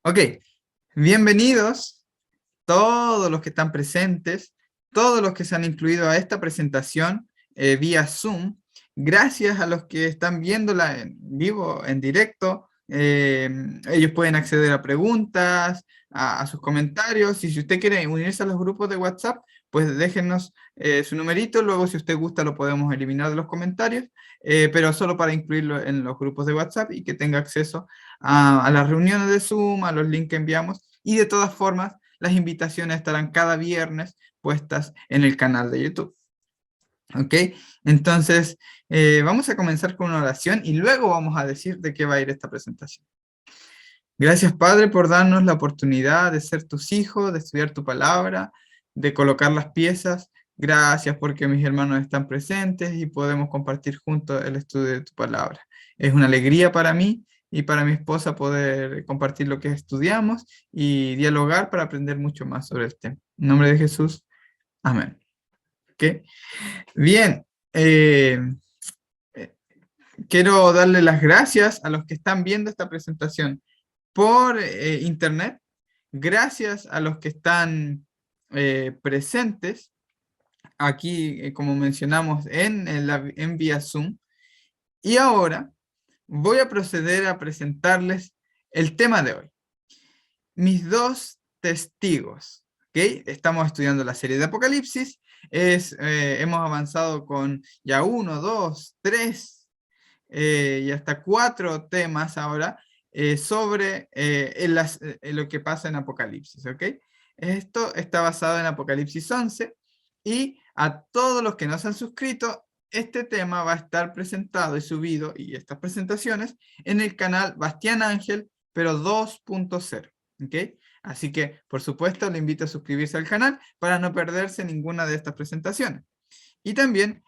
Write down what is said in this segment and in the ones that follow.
Ok, bienvenidos todos los que están presentes, todos los que se han incluido a esta presentación vía Zoom. Gracias a los que están viéndola en vivo, en directo. Ellos pueden acceder a preguntas, a sus comentarios, y si usted quiere unirse a los grupos de WhatsApp, pues déjenos su numerito. Luego, si usted gusta, lo podemos eliminar de los comentarios, pero solo para incluirlo en los grupos de WhatsApp y que tenga acceso a las reuniones de Zoom, a los links que enviamos. Y de todas formas, las invitaciones estarán cada viernes puestas en el canal de YouTube. ¿Ok? Entonces, vamos a comenzar con una oración y luego vamos a decir de qué va a ir esta presentación. Gracias, Padre, por darnos la oportunidad de ser tus hijos, de estudiar tu palabra, de colocar las piezas. Gracias porque mis hermanos están presentes y podemos compartir juntos el estudio de tu palabra. Es una alegría para mí y para mi esposa poder compartir lo que estudiamos y dialogar para aprender mucho más sobre el tema. En nombre de Jesús, amén. ¿Okay? Bien, quiero darle las gracias a los que están viendo esta presentación por internet. Gracias a los que están presentes aquí, como mencionamos, en vía Zoom. Y ahora voy a proceder a presentarles el tema de hoy. Mis dos testigos. ¿Okay? Estamos estudiando la serie de Apocalipsis. Hemos avanzado con ya 1, 2, 3 y hasta 4 temas ahora sobre lo que pasa en Apocalipsis. ¿Okay? Esto está basado en Apocalipsis 11 y a todos los que no se han suscrito, este tema va a estar presentado y subido, y estas presentaciones, en el canal Bastián Ángel, pero 2.0. ¿Okay? Así que, por supuesto, le invito a suscribirse al canal para no perderse ninguna de estas presentaciones. Y también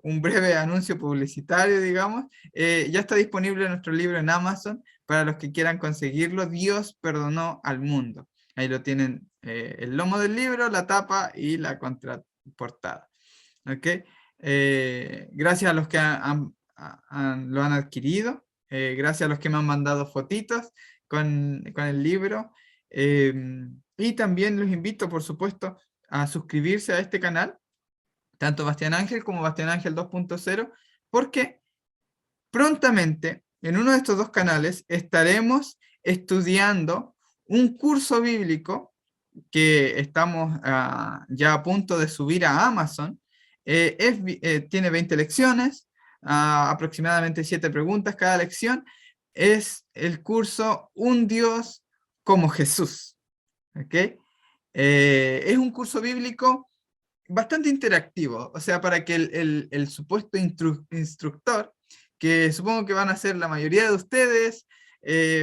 un breve anuncio publicitario, digamos. Ya está disponible nuestro libro en Amazon para los que quieran conseguirlo. Dios perdonó al mundo. Ahí lo tienen, el lomo del libro, la tapa y la contraportada. ¿Ok? Gracias a los que lo han adquirido. Gracias a los que me han mandado fotitos con el libro. Y también los invito, por supuesto, a suscribirse a este canal, tanto Bastián Ángel como Bastián Ángel 2.0, porque prontamente en uno de estos dos canales estaremos estudiando un curso bíblico que estamos ya a punto de subir a Amazon. Tiene 20 lecciones, aproximadamente 7 preguntas cada lección. Es el curso Un Dios como Jesús. ¿Okay? Es un curso bíblico bastante interactivo, o sea, para que el supuesto instructor, que supongo que van a ser la mayoría de ustedes,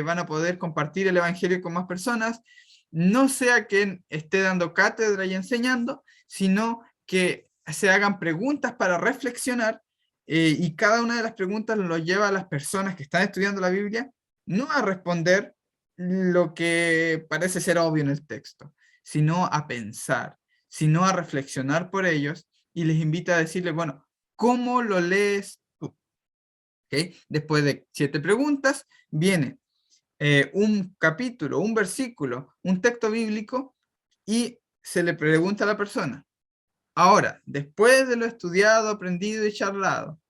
van a poder compartir el Evangelio con más personas, no sea quien esté dando cátedra y enseñando, sino que se hagan preguntas para reflexionar, y cada una de las preguntas lo lleva a las personas que están estudiando la Biblia, no a responder lo que parece ser obvio en el texto, sino a pensar, sino a reflexionar por ellos, y les invita a decirles, bueno, ¿cómo lo lees tú? ¿Okay? Después de 7 preguntas, viene un capítulo, un versículo, un texto bíblico, y se le pregunta a la persona, ahora, después de lo estudiado, aprendido y charlado,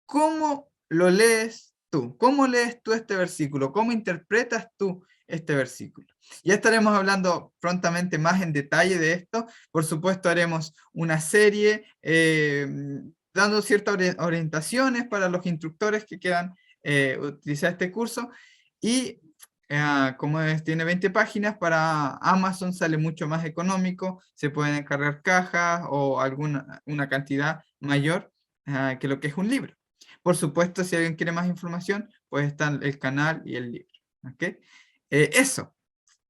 ¿cómo lo lees tú? ¿Cómo lees tú este versículo? ¿Cómo interpretas tú este versículo? Ya estaremos hablando prontamente más en detalle de esto. Por supuesto, haremos una serie dando ciertas orientaciones para los instructores que quieran utilizar este curso. Y como tiene 20 páginas, para Amazon sale mucho más económico. Se pueden encargar cajas o una cantidad mayor que lo que es un libro. Por supuesto, si alguien quiere más información, pues están el canal y el libro. ¿Okay? Eso.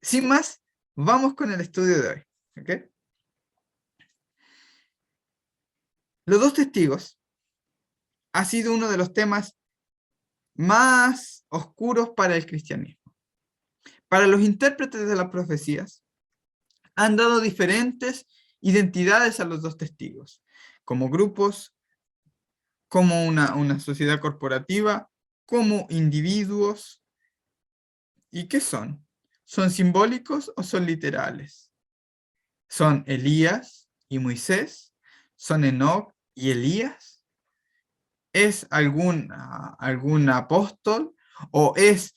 Sin más, vamos con el estudio de hoy. ¿Okay? Los dos testigos ha sido uno de los temas más oscuros para el cristianismo. Para los intérpretes de las profecías, han dado diferentes identidades a los dos testigos, como grupos, como una sociedad corporativa, como individuos. ¿Y qué son? ¿Son simbólicos o son literales? ¿Son Elías y Moisés? ¿Son Enoc y Elías? ¿Es algún apóstol? ¿O es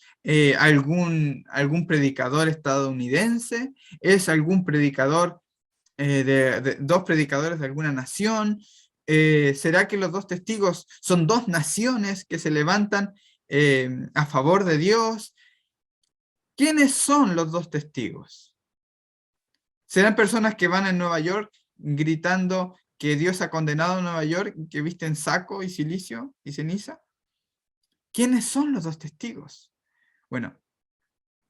algún predicador estadounidense? ¿Es algún predicador dos predicadores de alguna nación? ¿Será que los dos testigos son dos naciones que se levantan a favor de Dios? ¿Quiénes son los dos testigos? ¿Serán personas que van en Nueva York gritando que Dios ha condenado a Nueva York, que visten saco y cilicio y ceniza? ¿Quiénes son los dos testigos? Bueno,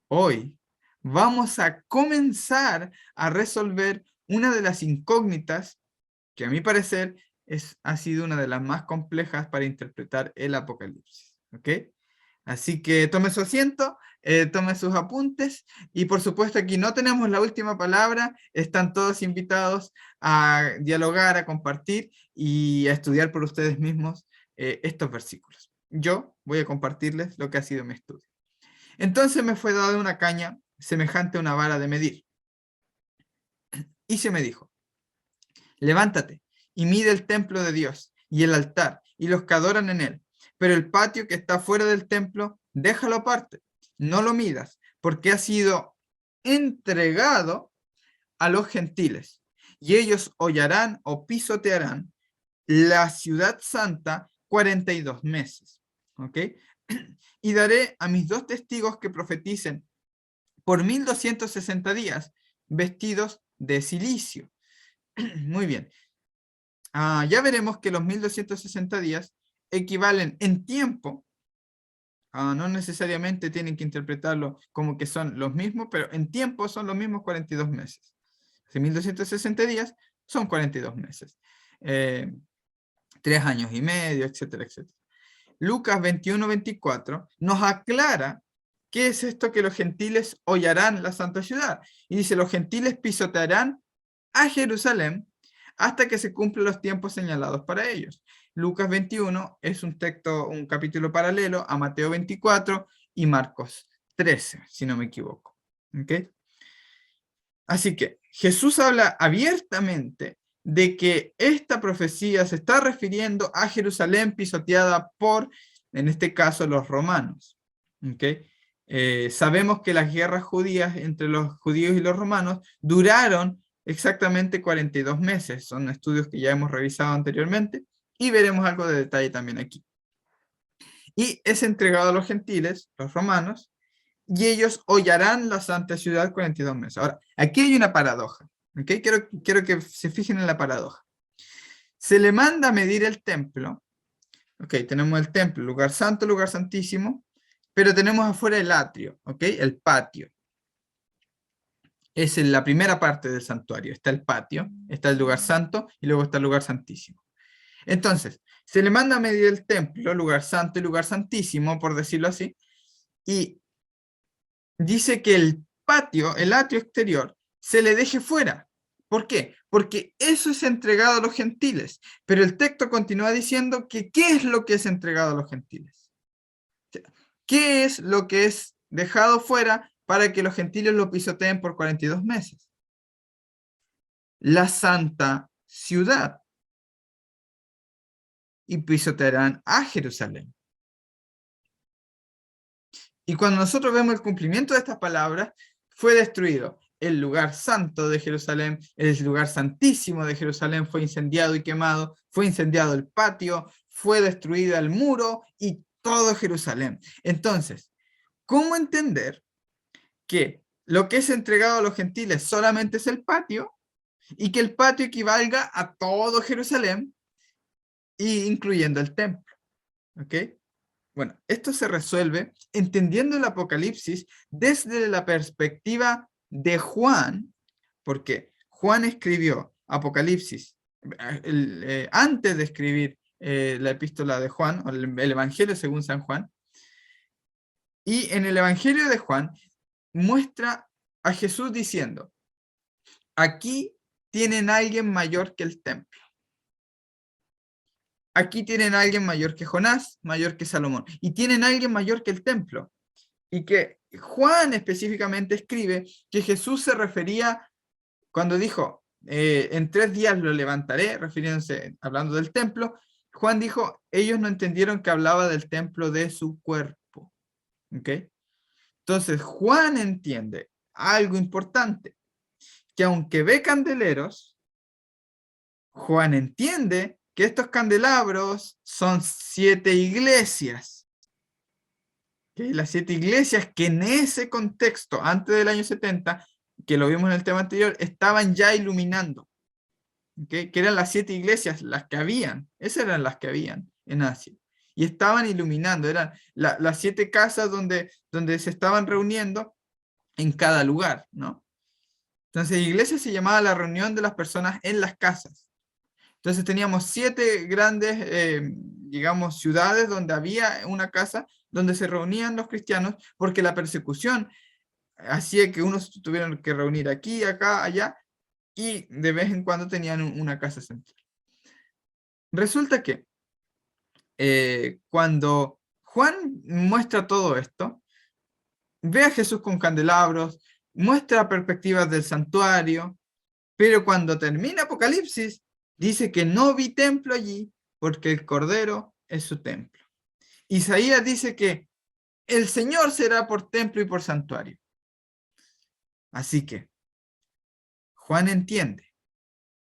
hoy vamos a comenzar a resolver una de las incógnitas que a mi parecer ha sido una de las más complejas para interpretar el Apocalipsis. ¿Ok? Así que tome su asiento, tome sus apuntes y por supuesto aquí no tenemos la última palabra, están todos invitados a dialogar, a compartir y a estudiar por ustedes mismos estos versículos. Yo voy a compartirles lo que ha sido mi estudio. Entonces me fue dada una caña semejante a una vara de medir y se me dijo: levántate y mide el templo de Dios y el altar y los que adoran en él, pero el patio que está fuera del templo, déjalo aparte, no lo midas, porque ha sido entregado a los gentiles, y ellos hollarán o pisotearán la ciudad santa 42 meses. ¿Ok? Y daré a mis dos testigos que profeticen por 1260 días, vestidos de silicio. Muy bien. Ya veremos que los 1260 días equivalen en tiempo, no necesariamente tienen que interpretarlo como que son los mismos, pero en tiempo son los mismos 42 meses. Si 1260 días son 42 meses. 3 años y medio, etcétera, etcétera. Lucas 21-24 nos aclara qué es esto que los gentiles hollarán la santa ciudad. Y dice: los gentiles pisotearán a Jerusalén hasta que se cumplan los tiempos señalados para ellos. Lucas 21 es un capítulo paralelo a Mateo 24 y Marcos 13, si no me equivoco. ¿Okay? Así que Jesús habla abiertamente de que esta profecía se está refiriendo a Jerusalén pisoteada por, en este caso, los romanos. ¿Okay? Sabemos que las guerras judías entre los judíos y los romanos duraron exactamente 42 meses. Son estudios que ya hemos revisado anteriormente y veremos algo de detalle también aquí. Y es entregado a los gentiles, los romanos, y ellos hollarán la santa ciudad 42 meses. Ahora, aquí hay una paradoja. ¿Okay? Quiero que se fijen en la paradoja. Se le manda a medir el templo. Ok, tenemos el templo, lugar santo, lugar santísimo, pero tenemos afuera el atrio, ¿ok? El patio. Es en la primera parte del santuario. Está el patio, está el lugar santo y luego está el lugar santísimo. Entonces, se le manda a medir el templo, lugar santo y lugar santísimo, por decirlo así, y dice que el patio, el atrio exterior, se le deje fuera. ¿Por qué? Porque eso es entregado a los gentiles. Pero el texto continúa diciendo que ¿qué es lo que es entregado a los gentiles? ¿Qué es lo que es dejado fuera para que los gentiles lo pisoteen por 42 meses? La santa ciudad. Y pisotearán a Jerusalén. Y cuando nosotros vemos el cumplimiento de estas palabras, fue destruido el lugar santo de Jerusalén, el lugar santísimo de Jerusalén fue incendiado y quemado, fue incendiado el patio, fue destruido el muro y todo Jerusalén. Entonces, ¿cómo entender que lo que es entregado a los gentiles solamente es el patio y que el patio equivalga a todo Jerusalén, incluyendo el templo? ¿Ok? Bueno, esto se resuelve entendiendo el Apocalipsis desde la perspectiva de Juan, porque Juan escribió Apocalipsis antes de escribir la epístola de Juan, o el Evangelio según San Juan, y en el Evangelio de Juan muestra a Jesús diciendo: aquí tienen a alguien mayor que el templo. Aquí tienen a alguien mayor que Jonás, mayor que Salomón. Y tienen a alguien mayor que el templo. Y que Juan específicamente escribe que Jesús se refería, cuando dijo, en 3 días lo levantaré, refiriéndose, hablando del templo, Juan dijo, ellos no entendieron que hablaba del templo de su cuerpo. ¿Ok? Entonces, Juan entiende algo importante, que aunque ve candeleros, Juan entiende que estos candelabros son 7 iglesias. ¿Okay? Las 7 iglesias que en ese contexto, antes del año 70, que lo vimos en el tema anterior, estaban ya iluminando. ¿Okay? Que eran las 7 iglesias, las que habían. Esas eran las que habían en Asia. Y estaban iluminando. Eran las 7 casas donde se estaban reuniendo en cada lugar, ¿no? Entonces, iglesia se llamaba la reunión de las personas en las casas. Entonces teníamos 7 grandes, digamos, ciudades donde había una casa donde se reunían los cristianos, porque la persecución hacía que unos tuvieran que reunir aquí, acá, allá, y de vez en cuando tenían una casa central. Resulta que cuando Juan muestra todo esto, ve a Jesús con candelabros, muestra perspectivas del santuario, pero cuando termina Apocalipsis, dice que no vi templo allí porque el Cordero es su templo. Isaías dice que el Señor será por templo y por santuario. Así que Juan entiende,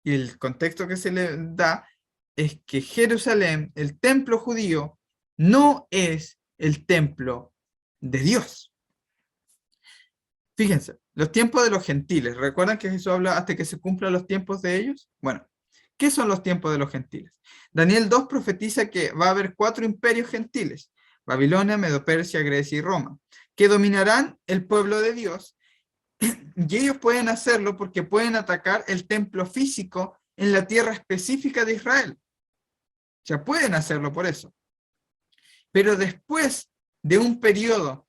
y el contexto que se le da es que Jerusalén, el templo judío, no es el templo de Dios. Fíjense, los tiempos de los gentiles. ¿Recuerdan que Jesús habla hasta que se cumplan los tiempos de ellos? Bueno, ¿qué son los tiempos de los gentiles? Daniel 2 profetiza que va a haber 4 imperios gentiles: Babilonia, Medo-Persia, Grecia y Roma, que dominarán el pueblo de Dios, y ellos pueden hacerlo porque pueden atacar el templo físico en la tierra específica de Israel. O sea, pueden hacerlo por eso. Pero después de un periodo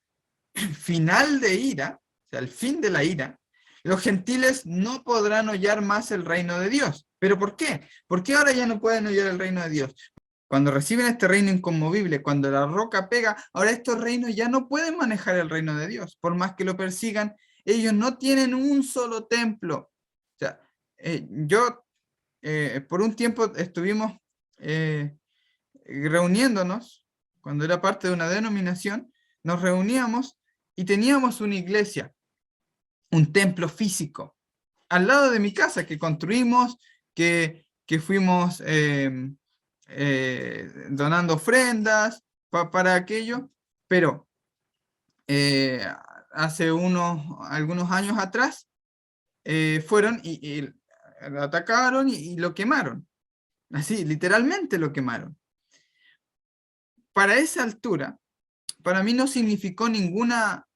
final de ira, o sea, el fin de la ira, los gentiles no podrán hollar más el reino de Dios. ¿Pero por qué? ¿Por qué ahora ya no pueden hollar el reino de Dios? Cuando reciben este reino inconmovible, cuando la roca pega, ahora estos reinos ya no pueden manejar el reino de Dios. Por más que lo persigan, ellos no tienen un solo templo. O sea, por un tiempo estuvimos reuniéndonos, cuando era parte de una denominación, nos reuníamos y teníamos una iglesia, un templo físico, al lado de mi casa, que construimos, que fuimos donando ofrendas para aquello, pero hace algunos años atrás fueron y lo atacaron y lo quemaron, así, literalmente lo quemaron. Para esa altura, para mí no significó ninguna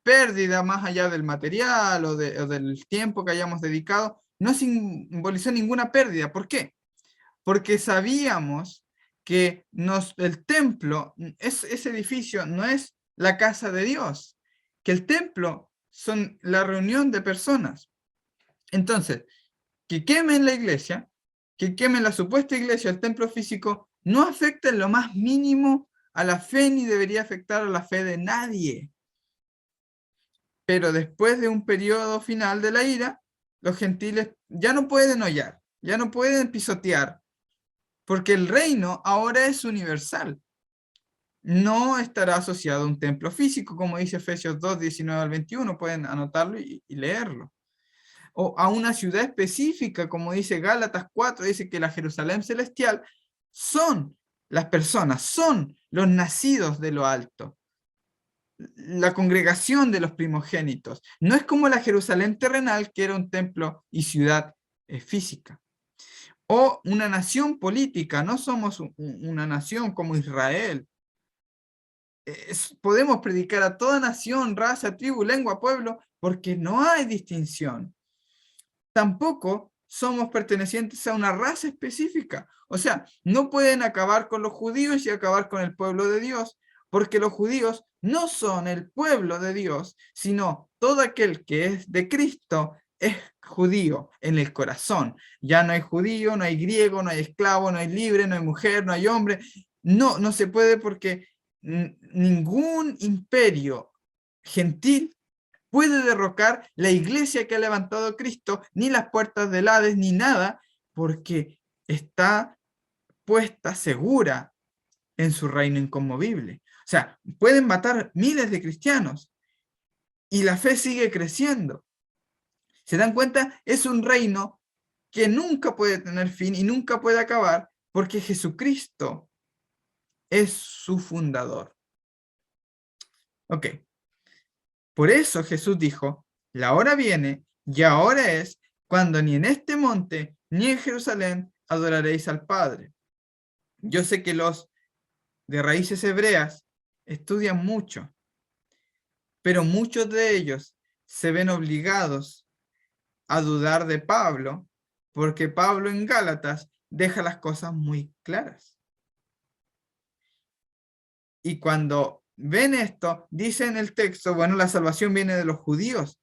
pérdida más allá del material o del tiempo que hayamos dedicado, no simbolizó ninguna pérdida. ¿Por qué? Porque sabíamos que el templo, ese edificio no es la casa de Dios, que el templo son la reunión de personas. Entonces, que quemen la iglesia, que quemen la supuesta iglesia, el templo físico, no afecta en lo más mínimo a la fe ni debería afectar a la fe de nadie. Pero después de un periodo final de la ira, los gentiles ya no pueden hollar, ya no pueden pisotear, porque el reino ahora es universal. No estará asociado a un templo físico, como dice Efesios 2, 19 al 21, pueden anotarlo y leerlo. O a una ciudad específica, como dice Gálatas 4, dice que la Jerusalén celestial son las personas, son los nacidos de lo alto, la congregación de los primogénitos. No es como la Jerusalén terrenal, que era un templo y ciudad física. O una nación política, no somos una nación como Israel. Podemos predicar a toda nación, raza, tribu, lengua, pueblo, porque no hay distinción. Tampoco somos pertenecientes a una raza específica. O sea, no pueden acabar con los judíos y acabar con el pueblo de Dios, porque los judíos no son el pueblo de Dios, sino todo aquel que es de Cristo es judío en el corazón. Ya no hay judío, no hay griego, no hay esclavo, no hay libre, no hay mujer, no hay hombre. No se puede porque ningún imperio gentil puede derrocar la iglesia que ha levantado Cristo, ni las puertas del Hades, ni nada, porque está puesta segura en su reino inconmovible. O sea, pueden matar miles de cristianos y la fe sigue creciendo. ¿Se dan cuenta? Es un reino que nunca puede tener fin y nunca puede acabar porque Jesucristo es su fundador. Ok, por eso Jesús dijo, la hora viene y ahora es cuando ni en este monte ni en Jerusalén adoraréis al Padre. Yo sé que los de raíces hebreas estudian mucho, pero muchos de ellos se ven obligados a dudar de Pablo, porque Pablo en Gálatas deja las cosas muy claras. Y cuando ven esto, dice en el texto, bueno, la salvación viene de los judíos,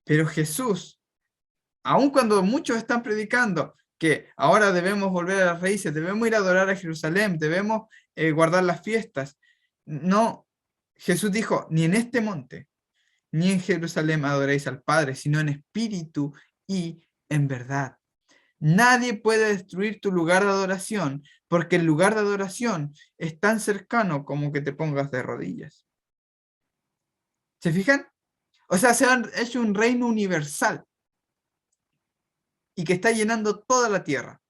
pero Jesús, aun cuando muchos están predicando que ahora debemos volver a las raíces, debemos ir a adorar a Jerusalén, debemos guardar las fiestas, no, Jesús dijo, ni en este monte, ni en Jerusalén adoréis al Padre, sino en espíritu y en verdad. Nadie puede destruir tu lugar de adoración, porque el lugar de adoración es tan cercano como que te pongas de rodillas. ¿Se fijan? O sea, se han hecho un reino universal y que está llenando toda la tierra.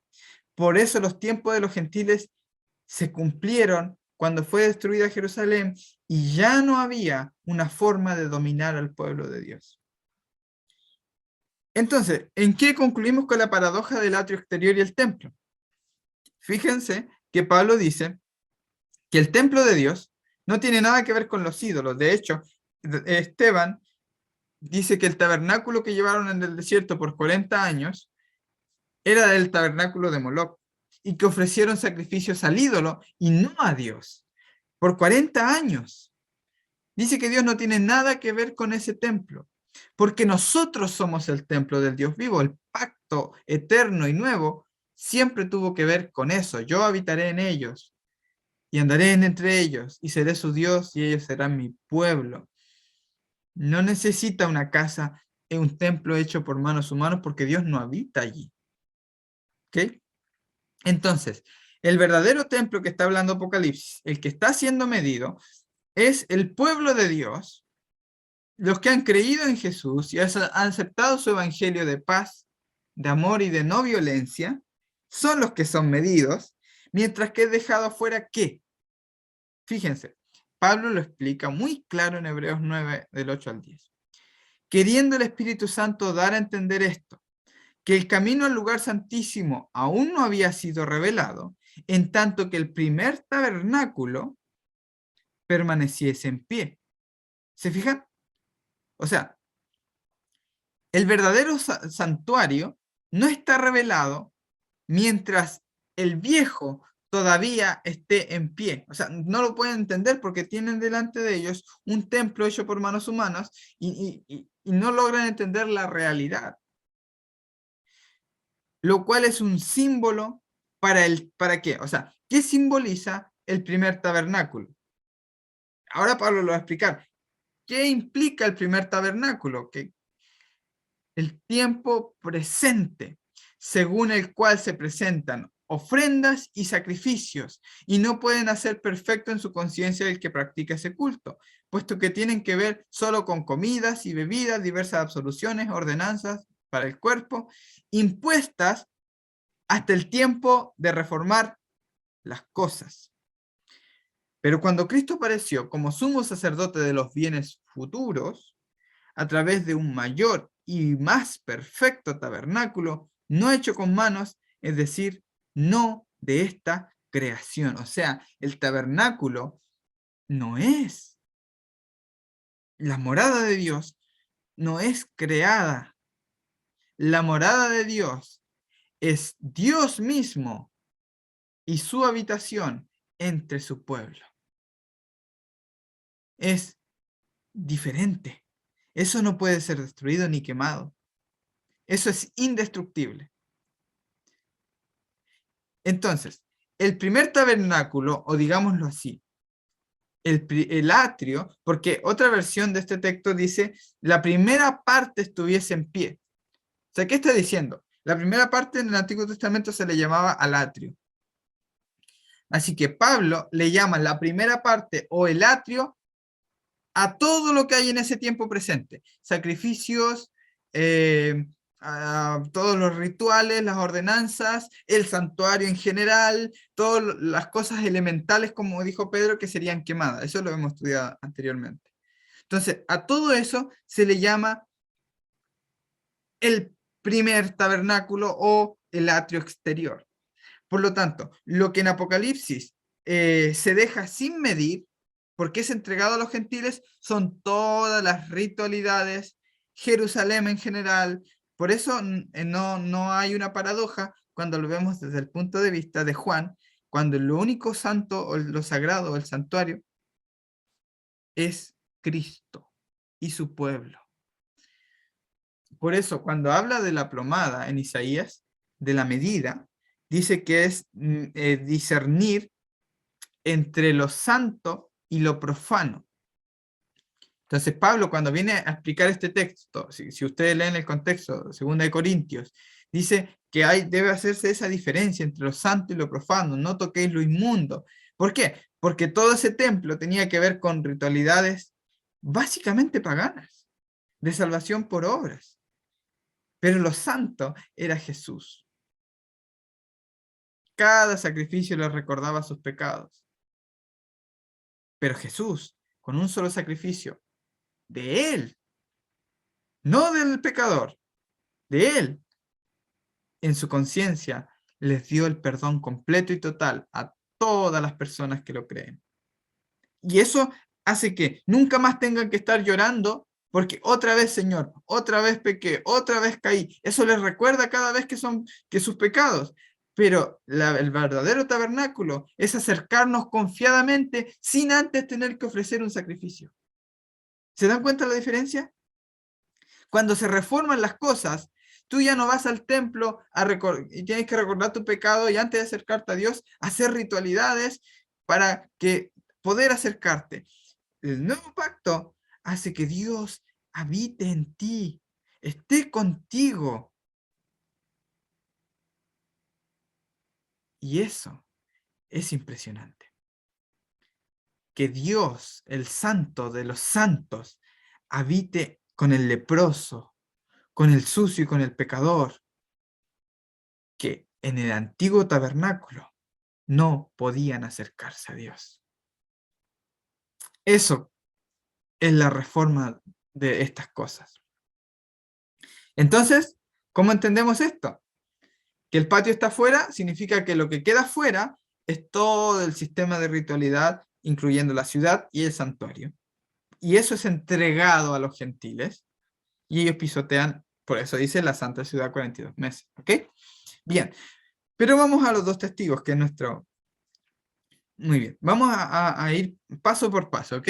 Por eso los tiempos de los gentiles se cumplieron cuando fue destruida Jerusalén y ya no había una forma de dominar al pueblo de Dios. Entonces, ¿en qué concluimos con la paradoja del atrio exterior y el templo? Fíjense que Pablo dice que el templo de Dios no tiene nada que ver con los ídolos. De hecho, Esteban dice que el tabernáculo que llevaron en el desierto por 40 años era el tabernáculo de Moloc y que ofrecieron sacrificios al ídolo y no a Dios por 40 años. Dice que Dios no tiene nada que ver con ese templo, porque nosotros somos el templo del Dios vivo. El pacto eterno y nuevo siempre tuvo que ver con eso. Yo habitaré en ellos y andaré entre ellos y seré su Dios y ellos serán mi pueblo. No necesita una casa, un templo hecho por manos humanas porque Dios no habita allí. ¿Ok? Entonces, el verdadero templo que está hablando Apocalipsis, el que está siendo medido, es el pueblo de Dios, los que han creído en Jesús y han aceptado su evangelio de paz, de amor y de no violencia, son los que son medidos, mientras que he dejado afuera ¿qué? Fíjense, Pablo lo explica muy claro en Hebreos 9, del 8 al 10. Queriendo el Espíritu Santo dar a entender esto, que el camino al lugar santísimo aún no había sido revelado, en tanto que el primer tabernáculo permaneciese en pie. ¿Se fijan? O sea, el verdadero santuario no está revelado mientras el viejo todavía esté en pie. O sea, no lo pueden entender porque tienen delante de ellos un templo hecho por manos humanas y no logran entender la realidad. Lo cual es un símbolo ¿para qué? O sea, ¿qué simboliza el primer tabernáculo? Ahora Pablo lo va a explicar. ¿Qué implica el primer tabernáculo? Que el tiempo presente, según el cual se presentan ofrendas y sacrificios, y no pueden hacer perfecto en su conciencia el que practica ese culto, puesto que tienen que ver solo con comidas y bebidas, diversas absoluciones, ordenanzas para el cuerpo, impuestas hasta el tiempo de reformar las cosas. Pero cuando Cristo apareció como sumo sacerdote de los bienes futuros, a través de un mayor y más perfecto tabernáculo, no hecho con manos, es decir, no de esta creación. O sea, el tabernáculo no es la morada de Dios, no es creada. La morada de Dios es Dios mismo y su habitación entre su pueblo. Es diferente. Eso no puede ser destruido ni quemado. Eso es indestructible. Entonces, el primer tabernáculo, o digámoslo así, el atrio, porque otra versión de este texto dice, la primera parte estuviese en pie. O sea, ¿qué está diciendo? La primera parte en el Antiguo Testamento se le llamaba al atrio. Así que Pablo le llama la primera parte o el atrio a todo lo que hay en ese tiempo presente. Sacrificios, a todos los rituales, las ordenanzas, el santuario en general, todas las cosas elementales, como dijo Pedro, que serían quemadas. Eso lo hemos estudiado anteriormente. Entonces, a todo eso se le llama el primer tabernáculo o el atrio exterior. Por lo tanto, lo que en Apocalipsis se deja sin medir, porque es entregado a los gentiles, son todas las ritualidades, Jerusalén en general. Por eso no hay una paradoja cuando lo vemos desde el punto de vista de Juan, cuando lo único santo o lo sagrado o el santuario es Cristo y su pueblo. Por eso, cuando habla de la plomada en Isaías, de la medida, dice que es discernir entre lo santo y lo profano. Entonces, Pablo, cuando viene a explicar este texto, si ustedes leen el contexto, 2 Corintios, dice que debe hacerse esa diferencia entre lo santo y lo profano, no toquéis lo inmundo. ¿Por qué? Porque todo ese templo tenía que ver con ritualidades básicamente paganas, de salvación por obras. Pero lo santo era Jesús. Cada sacrificio le recordaba sus pecados. Pero Jesús, con un solo sacrificio, de Él, no del pecador, de Él, en su conciencia, les dio el perdón completo y total a todas las personas que lo creen. Y eso hace que nunca más tengan que estar llorando porque otra vez, Señor, otra vez pequé, otra vez caí. Eso les recuerda cada vez que sus pecados. Pero el verdadero tabernáculo es acercarnos confiadamente sin antes tener que ofrecer un sacrificio. ¿Se dan cuenta la diferencia? Cuando se reforman las cosas, tú ya no vas al templo y tienes que recordar tu pecado y antes de acercarte a Dios, hacer ritualidades para que poder acercarte. El nuevo pacto hace que Dios habite en ti, esté contigo. Y eso es impresionante. Que Dios, el santo de los santos, habite con el leproso, con el sucio y con el pecador, que en el antiguo tabernáculo no podían acercarse a Dios. Eso es la reforma de estas cosas. Entonces, ¿cómo entendemos esto? Que el patio está afuera significa que lo que queda afuera es todo el sistema de ritualidad, incluyendo la ciudad y el santuario. Y eso es entregado a los gentiles y ellos pisotean, por eso dice la Santa Ciudad 42 meses. ¿Ok? Bien, pero vamos a los dos testigos, que es nuestro... Muy bien, vamos a ir paso por paso, ¿ok?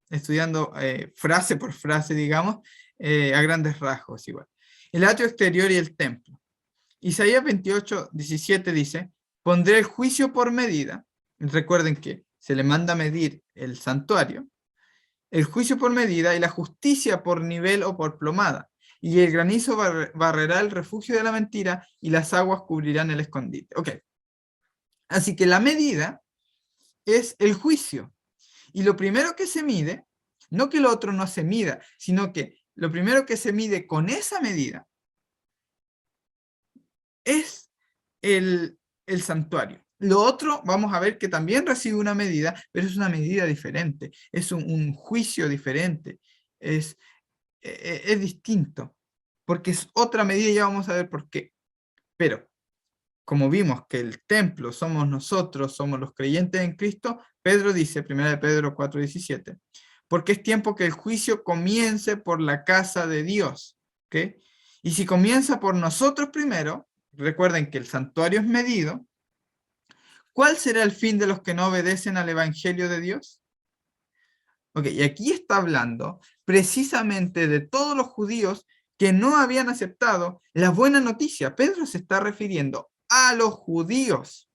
Estudiando frase por frase, digamos, a grandes rasgos igual. El atrio exterior y el templo. Isaías 28, 17 dice, pondré el juicio por medida. Recuerden que se le manda a medir el santuario, el juicio por medida y la justicia por nivel o por plomada. Y el granizo barrerá el refugio de la mentira y las aguas cubrirán el escondite. Ok. Así que la medida es el juicio. Y lo primero que se mide, no que lo otro no se mida, sino que lo primero que se mide con esa medida es el santuario. Lo otro, vamos a ver que también recibe una medida, pero es una medida diferente, es un juicio diferente, es distinto, porque es otra medida y ya vamos a ver por qué. Pero, como vimos que el templo somos nosotros, somos los creyentes en Cristo, Pedro dice, 1 de Pedro 4:17, porque es tiempo que el juicio comience por la casa de Dios. ¿Ok? Y si comienza por nosotros primero, recuerden que el santuario es medido, ¿cuál será el fin de los que no obedecen al Evangelio de Dios? Ok, y aquí está hablando precisamente de todos los judíos que no habían aceptado la buena noticia. Pedro se está refiriendo a los judíos,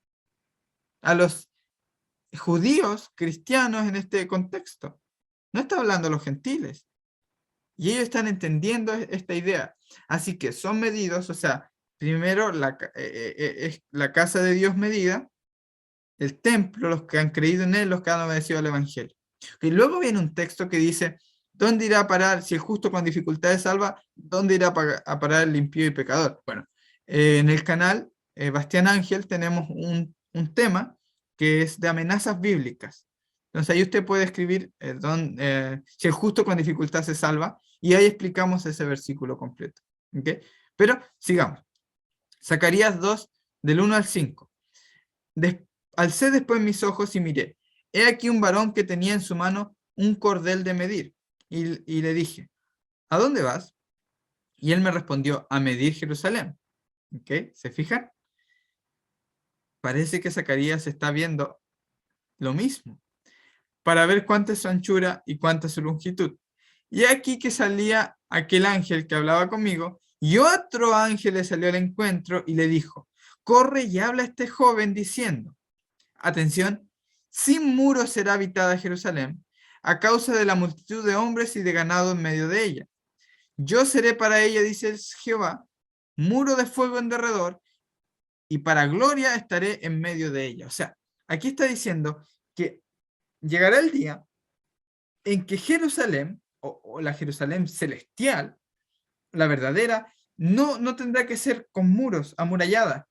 a los judíos, cristianos en este contexto. No está hablando a los gentiles. Y ellos están entendiendo esta idea. Así que son medidos, o sea, primero es la casa de Dios medida, el templo, los que han creído en él, los que han obedecido al evangelio. Y luego viene un texto que dice, ¿dónde irá a parar, si el justo con dificultades salva, dónde irá a parar el impío y pecador? Bueno, en el canal Bastián Ángel tenemos un tema que es de amenazas bíblicas. Entonces ahí usted puede escribir si el justo con dificultad se salva, y ahí explicamos ese versículo completo. ¿Okay? Pero sigamos. Zacarías 2, del 1 al 5. Alcé después mis ojos y miré. He aquí un varón que tenía en su mano un cordel de medir. Y le dije, ¿a dónde vas? Y él me respondió, a medir Jerusalén. ¿Ok? ¿Se fijan? Parece que Zacarías está viendo lo mismo, para ver cuánta es su anchura y cuánta es su longitud. Y aquí que salía aquel ángel que hablaba conmigo, y otro ángel le salió al encuentro y le dijo, corre y habla a este joven diciendo, atención, sin muros será habitada Jerusalén, a causa de la multitud de hombres y de ganado en medio de ella. Yo seré para ella, dice Jehová, muro de fuego en derredor, y para gloria estaré en medio de ella. O sea, aquí está diciendo que llegará el día en que Jerusalén, o la Jerusalén celestial, la verdadera, no tendrá que ser con muros, amurallada,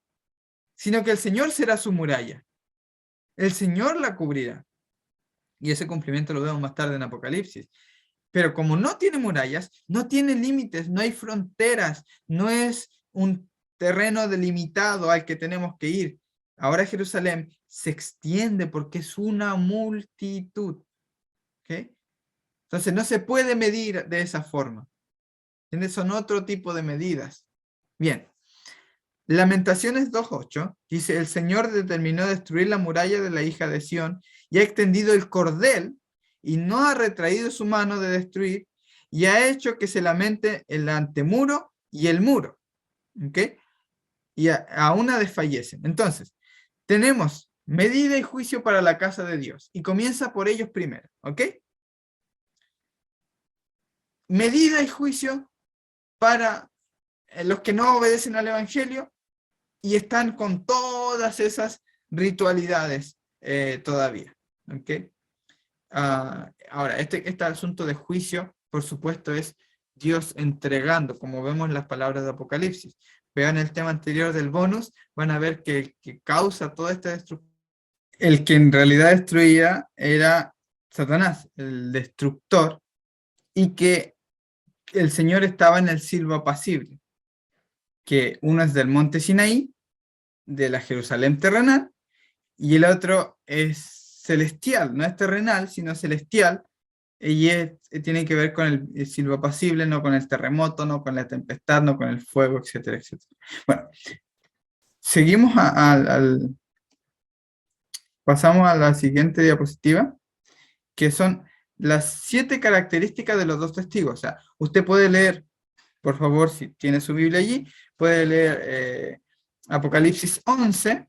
sino que el Señor será su muralla. El Señor la cubrirá. Y ese cumplimiento lo vemos más tarde en Apocalipsis. Pero como no tiene murallas, no tiene límites, no hay fronteras, no es un terreno delimitado al que tenemos que ir. Ahora Jerusalén se extiende porque es una multitud. ¿Okay? Entonces no se puede medir de esa forma. Son otro tipo de medidas. Bien. Lamentaciones 2:8 dice, el Señor determinó destruir la muralla de la hija de Sión y ha extendido el cordel y no ha retraído su mano de destruir y ha hecho que se lamente el antemuro y el muro. ¿Ok? Y aún desfallecen. Entonces, tenemos medida y juicio para la casa de Dios y comienza por ellos primero. ¿Ok? Medida y juicio para los que no obedecen al Evangelio y están con todas esas ritualidades todavía. ¿Okay? Ahora, este asunto de juicio, por supuesto, es Dios entregando, como vemos en las palabras de Apocalipsis. Vean el tema anterior del bonus, van a ver que el que causa toda esta destrucción, el que en realidad destruía era Satanás, el destructor, y que el Señor estaba en el silbo apacible, que uno es del monte Sinaí, de la Jerusalén terrenal, y el otro es celestial, no es terrenal, sino celestial, y tiene que ver con el silbo apacible, no con el terremoto, no con la tempestad, no con el fuego, etcétera, etcétera. Bueno, seguimos pasamos a la siguiente diapositiva, que son las 7 características de los dos testigos. O sea, usted puede leer, por favor, si tiene su Biblia allí, puede leer Apocalipsis 11,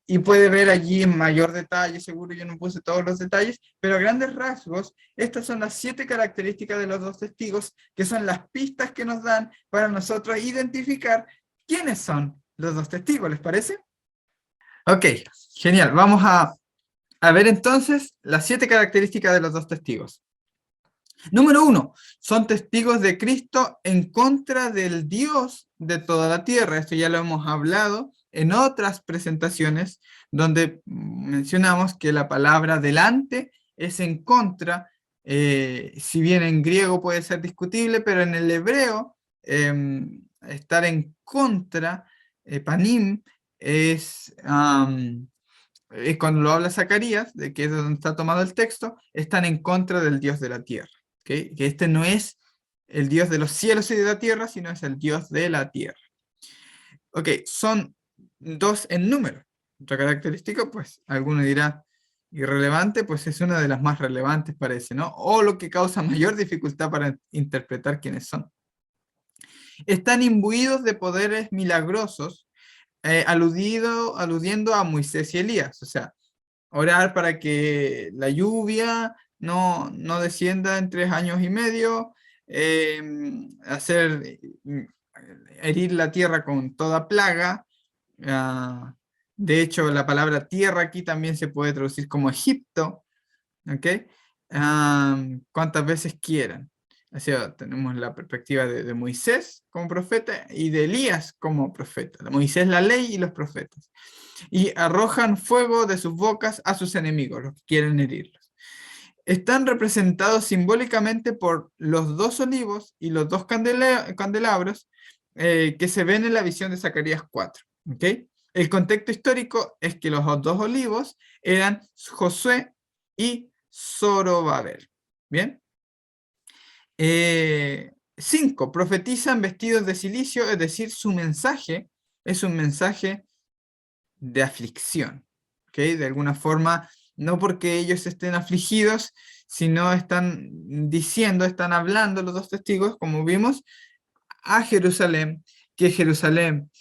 y puede ver allí en mayor detalle, seguro yo no puse todos los detalles, pero a grandes rasgos, estas son las 7 características de los dos testigos, que son las pistas que nos dan para nosotros identificar quiénes son los dos testigos, ¿les parece? Ok, genial. Vamos a ver entonces las 7 características de los dos testigos. Número 1, son testigos de Cristo en contra del Dios de toda la tierra. Esto ya lo hemos hablado en otras presentaciones donde mencionamos que la palabra delante es en contra, si bien en griego puede ser discutible, pero en el hebreo estar en contra, panim, es cuando lo habla Zacarías, de que es donde está tomado el texto, están en contra del Dios de la tierra. ¿Okay? Que este no es el Dios de los cielos y de la tierra, sino es el Dios de la tierra. Ok, son 2 en número. Otra característica, pues, alguno dirá irrelevante, pues es una de las más relevantes, parece, ¿no? O lo que causa mayor dificultad para interpretar quiénes son. Están imbuidos de poderes milagrosos, aludiendo a Moisés y Elías. O sea, orar para que la lluvia no descienda en 3 años y medio, eh, hacer herir la tierra con toda plaga. ah, de hecho, la palabra tierra aquí también se puede traducir como Egipto, ¿ok? Cuantas veces quieran. O sea, tenemos la perspectiva de Moisés como profeta y de Elías como profeta. Moisés la ley y los profetas. Y arrojan fuego de sus bocas a sus enemigos, los que quieren herirlos. Están representados simbólicamente por los dos olivos y los dos candelabros que se ven en la visión de Zacarías 4. ¿Ok? El contexto histórico es que los dos olivos eran Josué y Zorobabel. ¿Bien? 5. Profetizan vestidos de silicio, es decir, su mensaje es un mensaje de aflicción. ¿Ok? De alguna forma, no porque ellos estén afligidos, sino están diciendo, están hablando los dos testigos, como vimos, a Jerusalén, que Jerusalén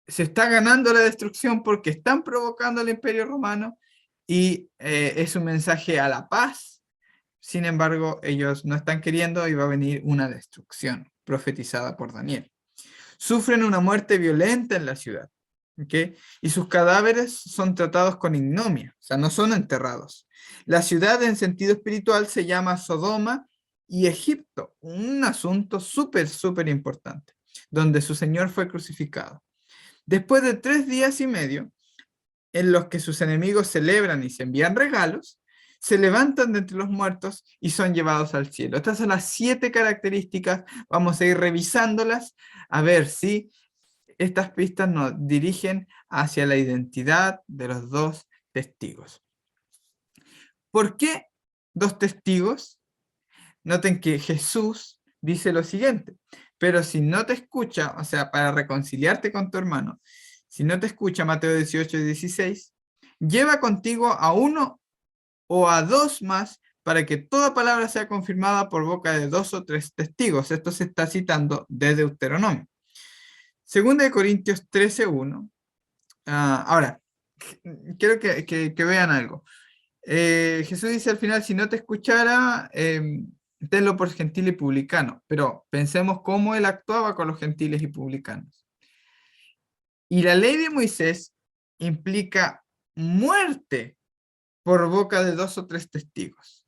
se está ganando la destrucción porque están provocando al Imperio Romano y es un mensaje a la paz. Sin embargo, ellos no están queriendo y va a venir una destrucción profetizada por Daniel. Sufren una muerte violenta en la ciudad, ¿ok? Y sus cadáveres son tratados con ignominia, o sea, no son enterrados. La ciudad en sentido espiritual se llama Sodoma y Egipto, un asunto súper importante, donde su Señor fue crucificado. Después de 3 días y medio, en los que sus enemigos celebran y se envían regalos, se levantan de entre los muertos y son llevados al cielo. Estas son las 7 características, vamos a ir revisándolas a ver si estas pistas nos dirigen hacia la identidad de los dos testigos. ¿Por qué dos testigos? Noten que Jesús dice lo siguiente: pero si no te escucha, o sea, para reconciliarte con tu hermano, si no te escucha, Mateo 18:16, lleva contigo a uno o a dos más para que toda palabra sea confirmada por boca de 2 o 3 testigos. Esto se está citando de Deuteronomio. Segunda de Corintios 13:1. Ahora, quiero que vean algo. Jesús dice al final, si no te escuchara, tenlo por gentil y publicano. Pero pensemos cómo él actuaba con los gentiles y publicanos. Y la ley de Moisés implica muerte por boca de 2 o 3 testigos.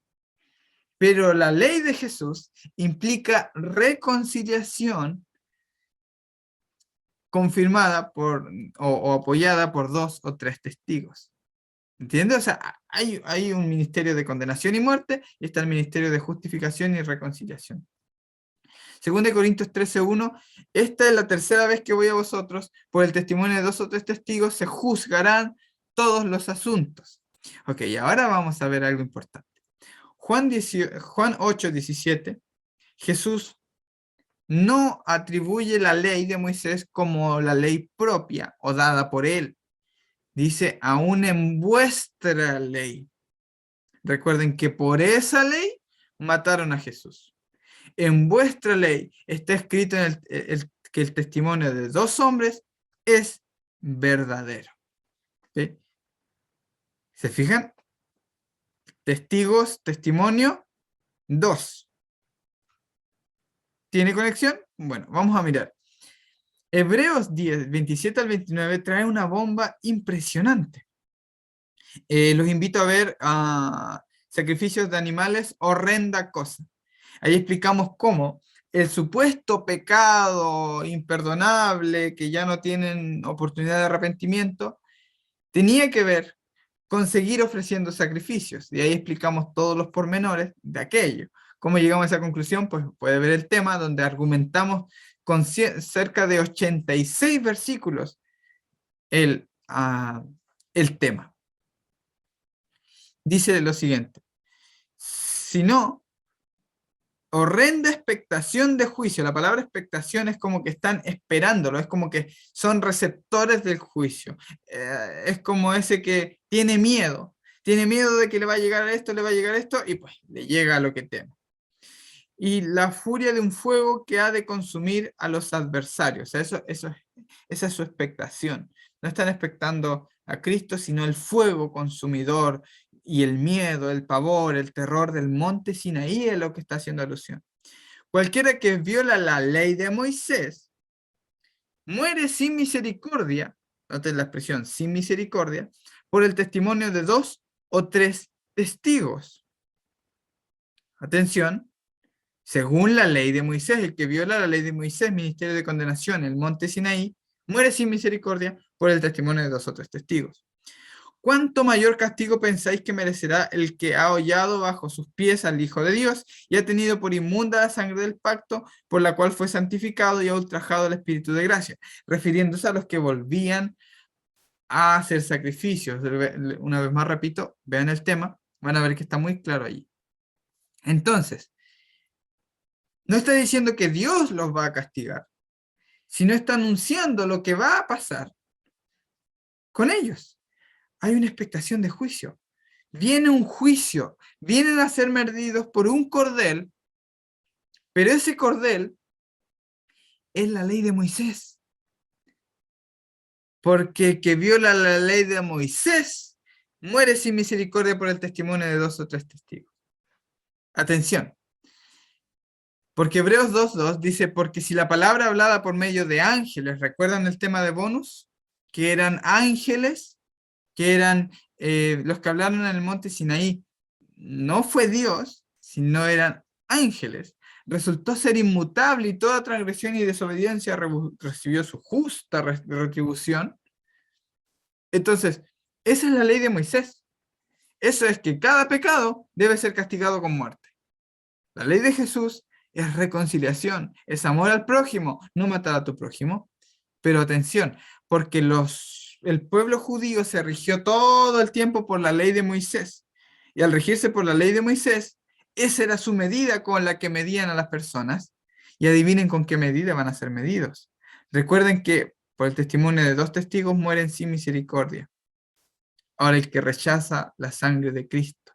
Pero la ley de Jesús implica reconciliación confirmada o apoyada por 2 o 3 testigos. ¿Entiendes? O sea, hay un ministerio de condenación y muerte y está el ministerio de justificación y reconciliación. Según de Corintios 13:1, esta es la tercera vez que voy a vosotros, por el testimonio de 2 o 3 testigos se juzgarán todos los asuntos. Ok, y ahora vamos a ver algo importante. Juan 8:17, Jesús no atribuye la ley de Moisés como la ley propia o dada por él. Dice, aún en vuestra ley. Recuerden que por esa ley mataron a Jesús. En vuestra ley está escrito que el testimonio de 2 hombres es verdadero. ¿Sí? ¿Se fijan? Testigos, testimonio, 2. ¿Tiene conexión? Bueno, vamos a mirar. Hebreos 10, 27 al 29 trae una bomba impresionante. Los invito a ver sacrificios de animales, horrenda cosa. Ahí explicamos cómo el supuesto pecado imperdonable, que ya no tienen oportunidad de arrepentimiento, tenía que ver con seguir ofreciendo sacrificios. Y ahí explicamos todos los pormenores de aquello. ¿Cómo llegamos a esa conclusión? Pues puede ver el tema donde argumentamos con cerca de 86 versículos el tema. Dice lo siguiente: si no, horrenda expectación de juicio. La palabra expectación es como que están esperándolo, es como que son receptores del juicio. Es como ese que tiene miedo de que le va a llegar esto, le va a llegar esto, y pues le llega lo que teme. Y la furia de un fuego que ha de consumir a los adversarios. Esa es su expectación. No están expectando a Cristo, sino el fuego consumidor y el miedo, el pavor, el terror del monte Sinaí es lo que está haciendo alusión. Cualquiera que viola la ley de Moisés muere sin misericordia, noten la expresión, sin misericordia, por el testimonio de 2 o 3 testigos. Atención, según la ley de Moisés, el que viola la ley de Moisés, ministerio de condenación, el monte Sinaí, muere sin misericordia por el testimonio de 2 o 3 testigos. ¿Cuánto mayor castigo pensáis que merecerá el que ha hollado bajo sus pies al Hijo de Dios y ha tenido por inmunda la sangre del pacto por la cual fue santificado y ha ultrajado el Espíritu de gracia? Refiriéndose a los que volvían a hacer sacrificios. Una vez más repito, vean el tema, van a ver que está muy claro allí. Entonces, no está diciendo que Dios los va a castigar, sino está anunciando lo que va a pasar con ellos. Hay una expectación de juicio. Viene un juicio, vienen a ser mordidos por un cordel, pero ese cordel es la ley de Moisés. Porque el que viola la ley de Moisés muere sin misericordia por el testimonio de 2 o 3 testigos. Atención, porque Hebreos 2:2 dice, porque si la palabra hablada por medio de ángeles, ¿recuerdan el tema de bonus? Que eran ángeles, que eran los que hablaron en el monte Sinaí, no fue Dios, sino eran ángeles. Resultó ser inmutable y toda transgresión y desobediencia recibió su justa retribución. Entonces, esa es la ley de Moisés. Eso es que cada pecado debe ser castigado con muerte. La ley de Jesús es reconciliación, es amor al prójimo, no matar a tu prójimo. Pero atención, porque el pueblo judío se rigió todo el tiempo por la ley de Moisés. Y al regirse por la ley de Moisés, esa era su medida con la que medían a las personas. Y adivinen con qué medida van a ser medidos. Recuerden que por el testimonio de 2 testigos mueren sin misericordia. Ahora el que rechaza la sangre de Cristo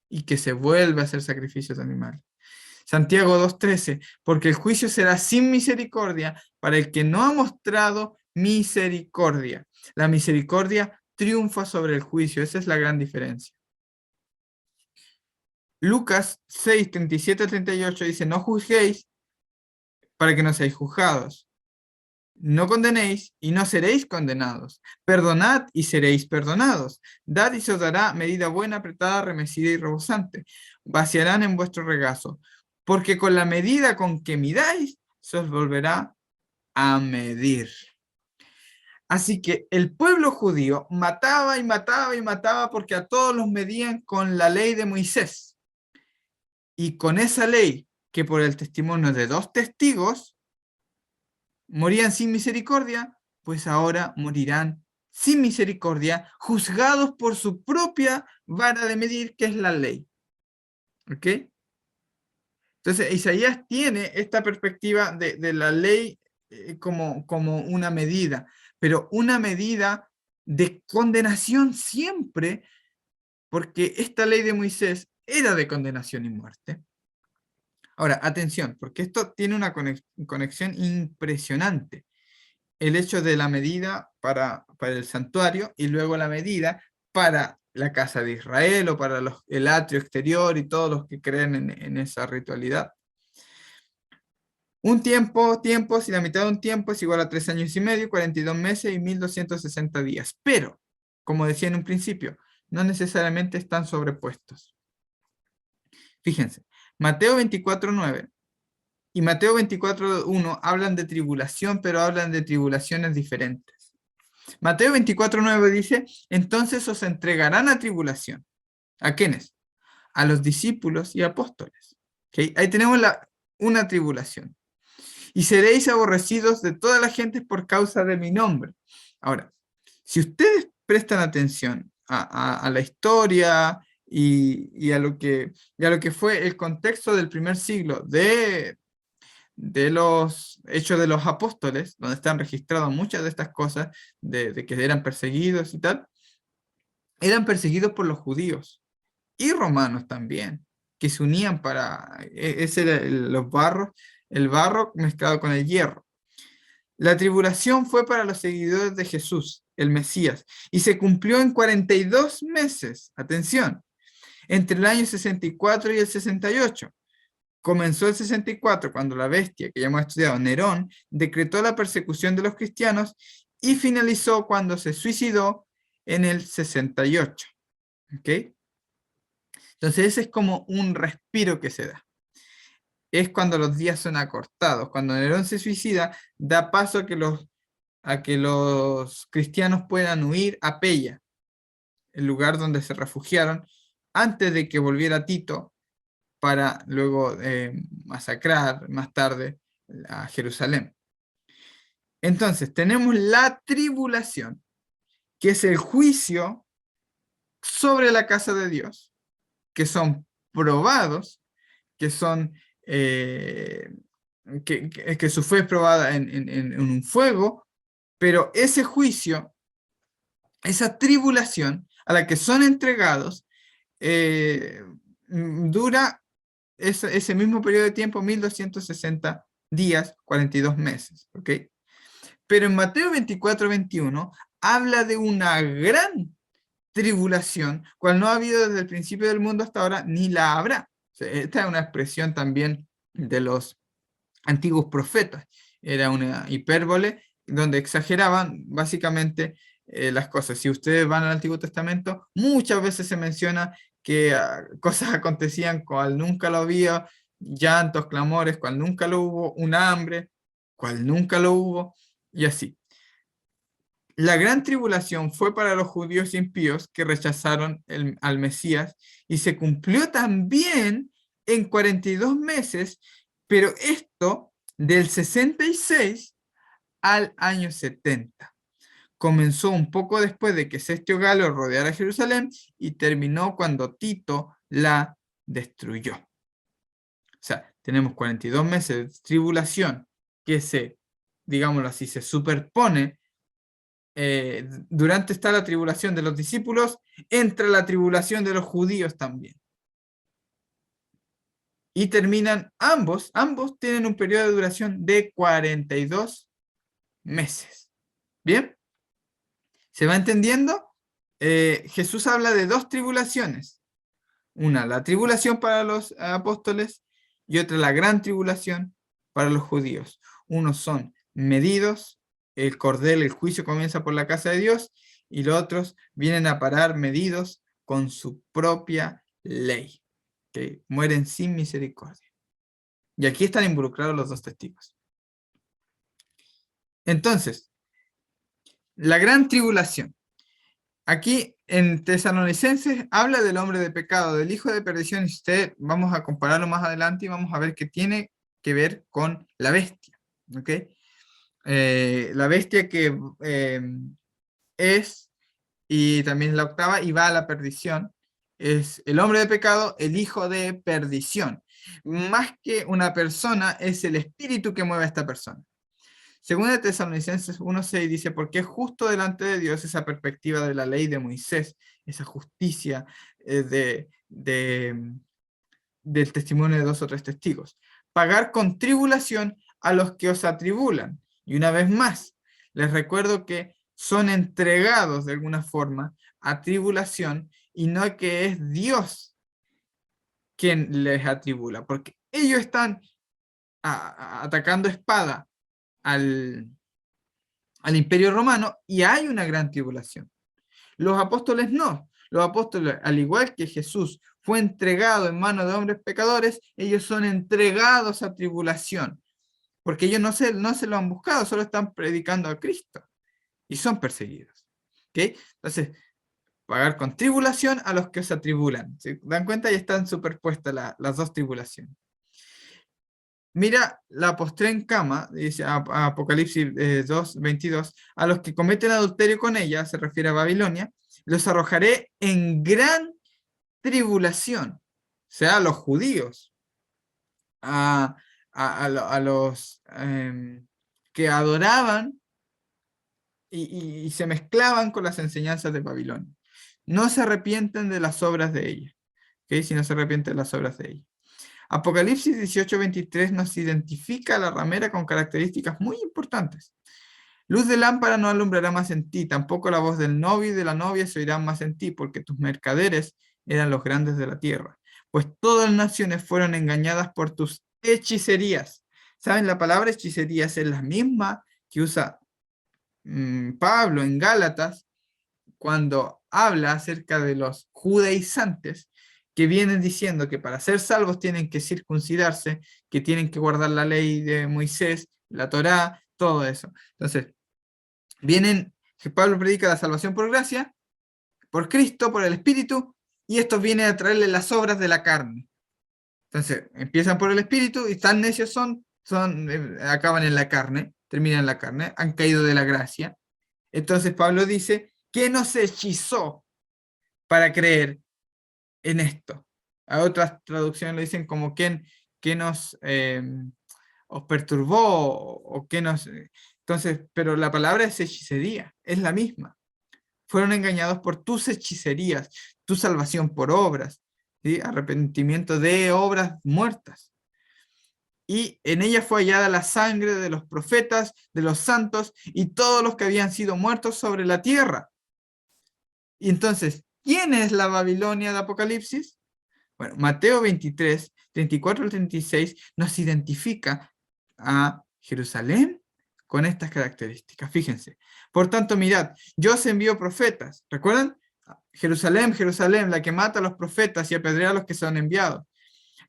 y que se vuelve a hacer sacrificios de animales. Santiago 2:13, porque el juicio será sin misericordia para el que no ha mostrado misericordia. La misericordia triunfa sobre el juicio, esa es la gran diferencia. Lucas 6:37-38 dice, no juzguéis para que no seáis juzgados. No condenéis y no seréis condenados. Perdonad y seréis perdonados. Dad y se os dará medida buena, apretada, remecida y rebosante. Vaciarán en vuestro regazo. Porque con la medida con que midáis, se os volverá a medir. Así que el pueblo judío mataba y mataba y mataba porque a todos los medían con la ley de Moisés. Y con esa ley, que por el testimonio de 2 testigos, morían sin misericordia, pues ahora morirán sin misericordia, juzgados por su propia vara de medir, que es la ley. ¿Ok? Entonces, Isaías tiene esta perspectiva de la ley como una medida, pero una medida de condenación siempre, porque esta ley de Moisés era de condenación y muerte. Ahora, atención, porque esto tiene una conexión impresionante. El hecho de la medida para el santuario y luego la medida para la casa de Israel o para el atrio exterior y todos los que creen en esa ritualidad. Un tiempo, si la mitad de un tiempo es igual a 3 años y medio, 42 meses y 1260 días. Pero, como decía en un principio, no necesariamente están sobrepuestos. Fíjense, Mateo 24:9 y Mateo 24:1 hablan de tribulación, pero hablan de tribulaciones diferentes. Mateo 24:9 dice, entonces os entregarán a tribulación. ¿A quiénes? A los discípulos y apóstoles. ¿Okay? Ahí tenemos una tribulación. Y seréis aborrecidos de toda la gente por causa de mi nombre. Ahora, si ustedes prestan atención a la historia y a lo que fue el contexto del primer siglo de los hechos de los apóstoles, donde están registradas muchas de estas cosas, de que eran perseguidos y tal, eran perseguidos por los judíos y romanos también, que se unían ese era el barro mezclado con el hierro. La tribulación fue para los seguidores de Jesús, el Mesías, y se cumplió en 42 meses. Atención, entre el año 64 y el 68. Comenzó el 64 cuando la bestia que ya hemos estudiado, Nerón, decretó la persecución de los cristianos y finalizó cuando se suicidó en el 68. ¿Ok? Entonces ese es como un respiro que se da. Es cuando los días son acortados. Cuando Nerón se suicida, da paso a que los cristianos puedan huir a Pella, el lugar donde se refugiaron, antes de que volviera Tito para luego masacrar más tarde a Jerusalén. Entonces, tenemos la tribulación, que es el juicio sobre la casa de Dios, que son probados, que son que su fe es probada en un fuego, pero ese juicio, esa tribulación a la que son entregados, dura ese mismo periodo de tiempo, 1260 días, 42 meses, ¿ok? Pero en Mateo 24-21 habla de una gran tribulación, cual no ha habido desde el principio del mundo hasta ahora, ni la habrá. O sea, esta es una expresión también de los antiguos profetas. Era una hipérbole donde exageraban básicamente las cosas. Si ustedes van al Antiguo Testamento, muchas veces se menciona que cosas acontecían cual nunca lo había, llantos, clamores, cual nunca lo hubo, un hambre, cual nunca lo hubo, y así. La gran tribulación fue para los judíos impíos que rechazaron al Mesías y se cumplió también en 42 meses, pero esto del 66 al año 70. Comenzó un poco después de que Sestio Galo rodeara Jerusalén y terminó cuando Tito la destruyó. O sea, tenemos 42 meses de tribulación que digámoslo así, se superpone. Durante está la tribulación de los discípulos, entra la tribulación de los judíos también. Y terminan ambos tienen un periodo de duración de 42 meses. ¿Bien? ¿Se va entendiendo? Jesús habla de dos tribulaciones. Una, la tribulación para los apóstoles, y otra, la gran tribulación para los judíos. Unos son medidos, el cordel, el juicio comienza por la casa de Dios, y los otros vienen a parar medidos con su propia ley, que mueren sin misericordia. Y aquí están involucrados los dos testigos. Entonces, la gran tribulación. Aquí en Tesalonicenses habla del hombre de pecado, del hijo de perdición, y vamos a compararlo más adelante y vamos a ver que tiene que ver con la bestia. ¿Ok? La bestia que es, y también es la octava, y va a la perdición, es el hombre de pecado, el hijo de perdición. Más que una persona, es el espíritu que mueve a esta persona. Según de Tesalonicenses 1:6 dice, porque es justo delante de Dios esa perspectiva de la ley de Moisés, esa justicia del testimonio de 2 o 3 testigos. Pagar con tribulación a los que os atribulan. Y una vez más, les recuerdo que son entregados de alguna forma a tribulación y no que es Dios quien les atribula, porque ellos están atacando espada al imperio romano y hay una gran tribulación. Los apóstoles no. Los apóstoles, al igual que Jesús fue entregado en manos de hombres pecadores, ellos son entregados a tribulación, porque ellos no se lo han buscado, solo están predicando a Cristo y son perseguidos. ¿Okay? Entonces, pagar con tribulación a los que os atribulan. ¿Se dan cuenta? Ya están superpuestas las dos tribulaciones. Mira la postré en cama, dice Apocalipsis 2:22, a los que cometen adulterio con ella, se refiere a Babilonia, los arrojaré en gran tribulación, o sea, a los judíos, a los que adoraban y se mezclaban con las enseñanzas de Babilonia. No se arrepienten de las obras de ella, ¿okay? Si no se arrepienten de las obras de ella. Apocalipsis 18:23 nos identifica a la ramera con características muy importantes. Luz de lámpara no alumbrará más en ti, tampoco la voz del novio y de la novia se oirán más en ti, porque tus mercaderes eran los grandes de la tierra. Pues todas las naciones fueron engañadas por tus hechicerías. ¿Saben? La palabra hechicerías es la misma que usa Pablo en Gálatas cuando habla acerca de los judaizantes, que vienen diciendo que para ser salvos tienen que circuncidarse, que tienen que guardar la ley de Moisés, la Torá, todo eso. Entonces, vienen, que Pablo predica la salvación por gracia, por Cristo, por el Espíritu, y estos vienen a traerle las obras de la carne. Entonces, empiezan por el Espíritu y tan necios acaban en la carne, terminan en la carne, han caído de la gracia. Entonces Pablo dice, ¿qué nos hechizó para creer en esto? A otras traducciones lo dicen como ¿qué nos os perturbó o qué nos... Entonces, pero la palabra es hechicería, es la misma. Fueron engañados por tus hechicerías, tu salvación por obras, ¿sí? Arrepentimiento de obras muertas. Y en ella fue hallada la sangre de los profetas, de los santos y todos los que habían sido muertos sobre la tierra. Y entonces, ¿quién es la Babilonia de Apocalipsis? Bueno, Mateo 23, 34 al 36 nos identifica a Jerusalén con estas características. Fíjense. Por tanto, mirad, yo os envío profetas. ¿Recuerdan? Jerusalén, Jerusalén, la que mata a los profetas y apedrea a los que son enviados.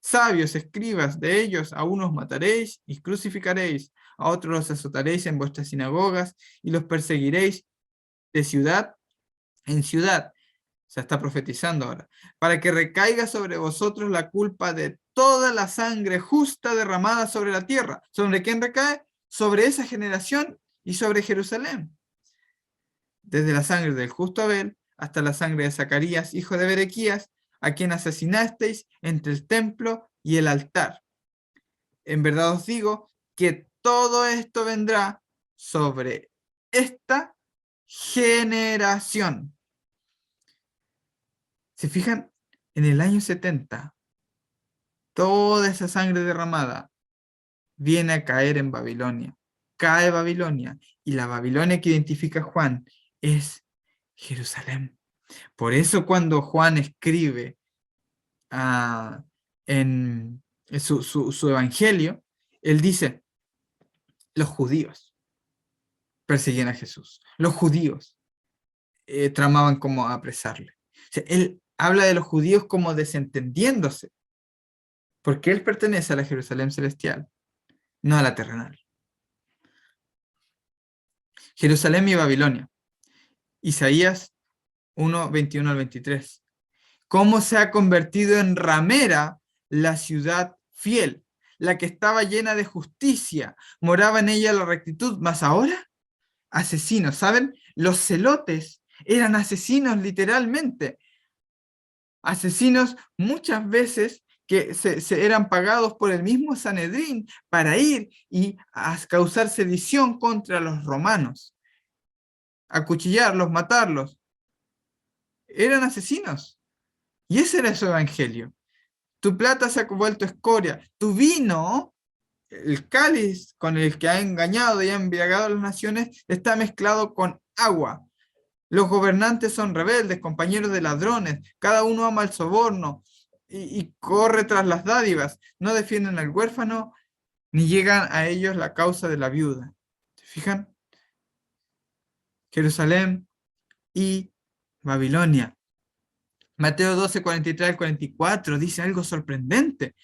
Sabios, escribas, de ellos a unos mataréis y crucificaréis, a otros los azotaréis en vuestras sinagogas y los perseguiréis de ciudad en ciudad. Se está profetizando ahora, para que recaiga sobre vosotros la culpa de toda la sangre justa derramada sobre la tierra. ¿Sobre quién recae? Sobre esa generación y sobre Jerusalén. Desde la sangre del justo Abel hasta la sangre de Zacarías, hijo de Berequías, a quien asesinasteis entre el templo y el altar. En verdad os digo que todo esto vendrá sobre esta generación. ¿Se fijan? En el año 70, toda esa sangre derramada viene a caer en Babilonia. Cae Babilonia. Y la Babilonia que identifica Juan es Jerusalén. Por eso cuando Juan escribe en su evangelio, él dice, los judíos perseguían a Jesús. Los judíos tramaban como apresarle. O sea, él habla de los judíos como desentendiéndose, porque él pertenece a la Jerusalén celestial, no a la terrenal. Jerusalén y Babilonia. Isaías 1, 21 al 23. ¿Cómo se ha convertido en ramera la ciudad fiel, la que estaba llena de justicia, moraba en ella la rectitud, mas ahora asesinos, ¿saben? Los celotes eran asesinos literalmente. Asesinos muchas veces que se eran pagados por el mismo Sanedrín para ir y a causar sedición contra los romanos, acuchillarlos, matarlos. Eran asesinos. Y ese era su evangelio. Tu plata se ha vuelto escoria, tu vino, el cáliz con el que ha engañado y ha embriagado a las naciones, está mezclado con agua. Los gobernantes son rebeldes, compañeros de ladrones, cada uno ama el soborno y corre tras las dádivas, no defienden al huérfano, ni llegan a ellos la causa de la viuda. ¿Se fijan? Jerusalén y Babilonia. Mateo 12, 43 al 44 dice algo sorprendente.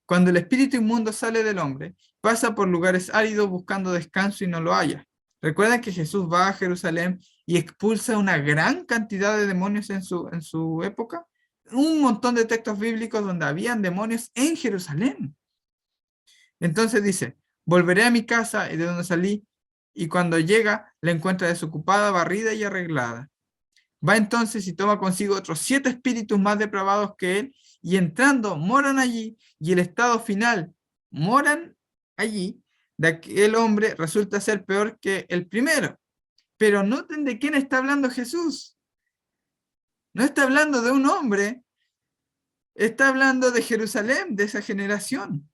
Cuando el espíritu inmundo sale del hombre, pasa por lugares áridos buscando descanso y no lo halla. ¿Recuerdan que Jesús va a Jerusalén y expulsa una gran cantidad de demonios en su época? Un montón de textos bíblicos donde habían demonios en Jerusalén. Entonces dice, volveré a mi casa de donde salí, y cuando llega la encuentra desocupada, barrida y arreglada. Va entonces y toma consigo otros 7 espíritus más depravados que él, y entrando moran allí, y el estado final, moran allí, de aquel hombre resulta ser peor que el primero. Pero noten de quién está hablando Jesús. No está hablando de un hombre Está hablando de Jerusalén, de esa generación.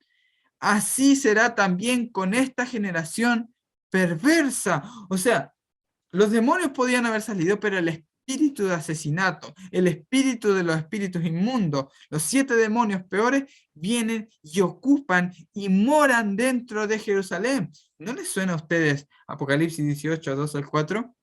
Así será también con esta generación perversa. O sea, los demonios podían haber salido, pero el espíritu de asesinato, el espíritu de los espíritus inmundos, los 7 demonios peores, vienen y ocupan y moran dentro de Jerusalén. ¿No les suena a ustedes Apocalipsis 18, 2 al 4?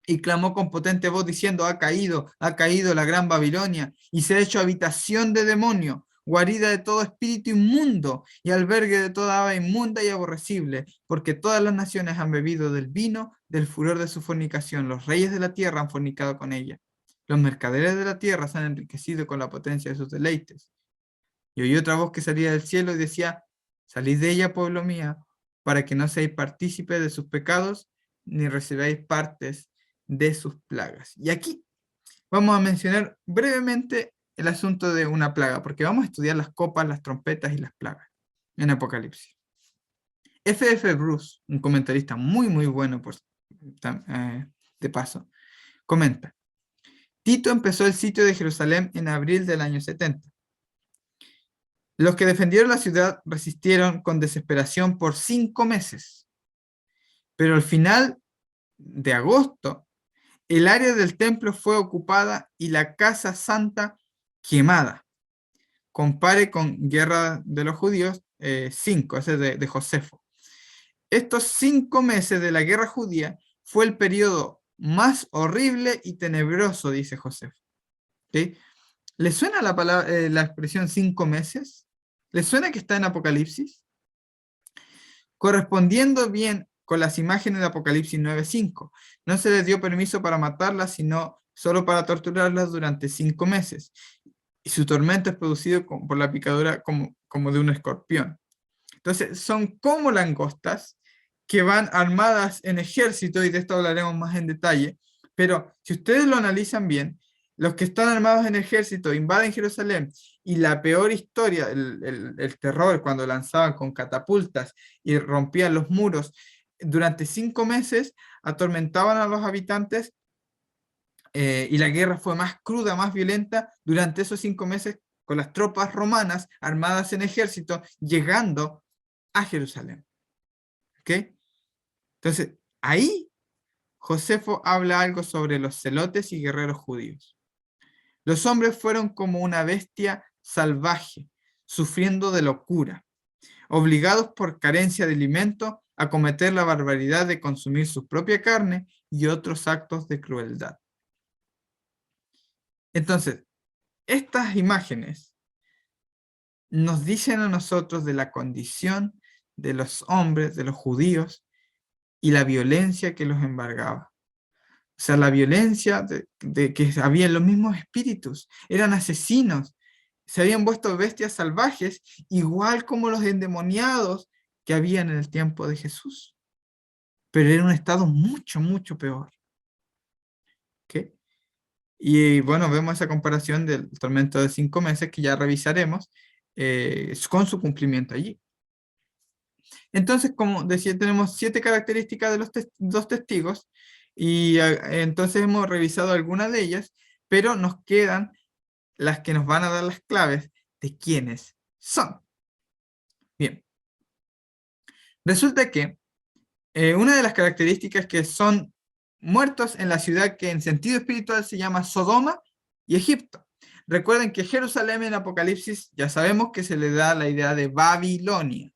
Y clamó con potente voz diciendo, ha caído la gran Babilonia, y se ha hecho habitación de demonio, guarida de todo espíritu inmundo, y albergue de toda ave inmunda y aborrecible, porque todas las naciones han bebido del vino, del furor de su fornicación, los reyes de la tierra han fornicado con ella, los mercaderes de la tierra se han enriquecido con la potencia de sus deleites. Y oí otra voz que salía del cielo y decía, salid de ella, pueblo mío, para que no seáis partícipes de sus pecados, ni recibáis partes de sus plagas. Y aquí vamos a mencionar brevemente el asunto de una plaga, porque vamos a estudiar las copas, las trompetas y las plagas en Apocalipsis. F.F. Bruce, un comentarista muy bueno, de paso, comenta, Tito empezó el sitio de Jerusalén en abril del año 70. Los que defendieron la ciudad resistieron con desesperación por 5 meses, pero al final de agosto, el área del templo fue ocupada y la casa santa quemada. Compare con Guerra de los Judíos 5, ese de Josefo. Estos 5 meses de la guerra judía fue el periodo más horrible y tenebroso, dice Josefo. ¿Sí? ¿Le suena la expresión 5 meses? ¿Le suena que está en Apocalipsis? Correspondiendo bien con las imágenes de Apocalipsis 9:5. No se les dio permiso para matarlas, sino solo para torturarlas durante 5 meses. Y su tormento es producido por la picadura como de un escorpión. Entonces, son como langostas que van armadas en ejército, y de esto hablaremos más en detalle, pero si ustedes lo analizan bien, los que están armados en ejército invaden Jerusalén, y la peor historia, el terror, cuando lanzaban con catapultas y rompían los muros, durante 5 meses atormentaban a los habitantes, y la guerra fue más cruda, más violenta durante esos 5 meses, con las tropas romanas armadas en ejército llegando a Jerusalén. ¿Ok? Entonces, ahí Josefo habla algo sobre los celotes y guerreros judíos. Los hombres fueron como una bestia salvaje, sufriendo de locura, obligados por carencia de alimento a cometer la barbaridad de consumir su propia carne y otros actos de crueldad. Entonces, estas imágenes nos dicen a nosotros de la condición de los hombres, de los judíos, y la violencia que los embargaba. O sea, la violencia de que había los mismos espíritus, eran asesinos, se habían vuelto bestias salvajes, igual como los endemoniados que habían en el tiempo de Jesús. Pero era un estado mucho peor. ¿Okay? Y bueno, vemos esa comparación del tormento de 5 meses que ya revisaremos, con su cumplimiento allí. Entonces, como decía, tenemos 7 características de los 2 testigos, y entonces hemos revisado algunas de ellas, pero nos quedan las que nos van a dar las claves de quiénes son. Bien, resulta que una de las características que son muertos en la ciudad que en sentido espiritual se llama Sodoma y Egipto. Recuerden que Jerusalén en Apocalipsis ya sabemos que se le da la idea de Babilonia,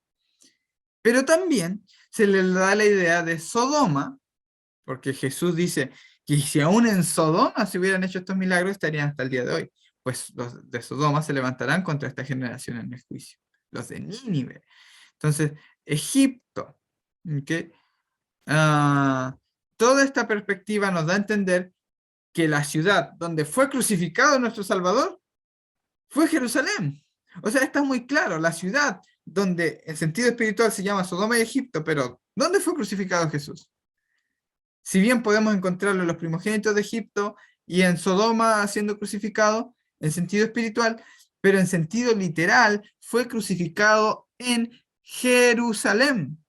pero también se le da la idea de Sodoma, porque Jesús dice que si aún en Sodoma se hubieran hecho estos milagros, estarían hasta el día de hoy. Pues los de Sodoma se levantarán contra esta generación en el juicio, los de Nínive. Entonces, Egipto, ¿okay? Toda esta perspectiva nos da a entender que la ciudad donde fue crucificado nuestro Salvador fue Jerusalén. O sea, está muy claro, la ciudad donde en sentido espiritual se llama Sodoma y Egipto, pero ¿dónde fue crucificado Jesús? Si bien podemos encontrarlo en los primogénitos de Egipto y en Sodoma siendo crucificado en sentido espiritual, pero en sentido literal fue crucificado en Jerusalén.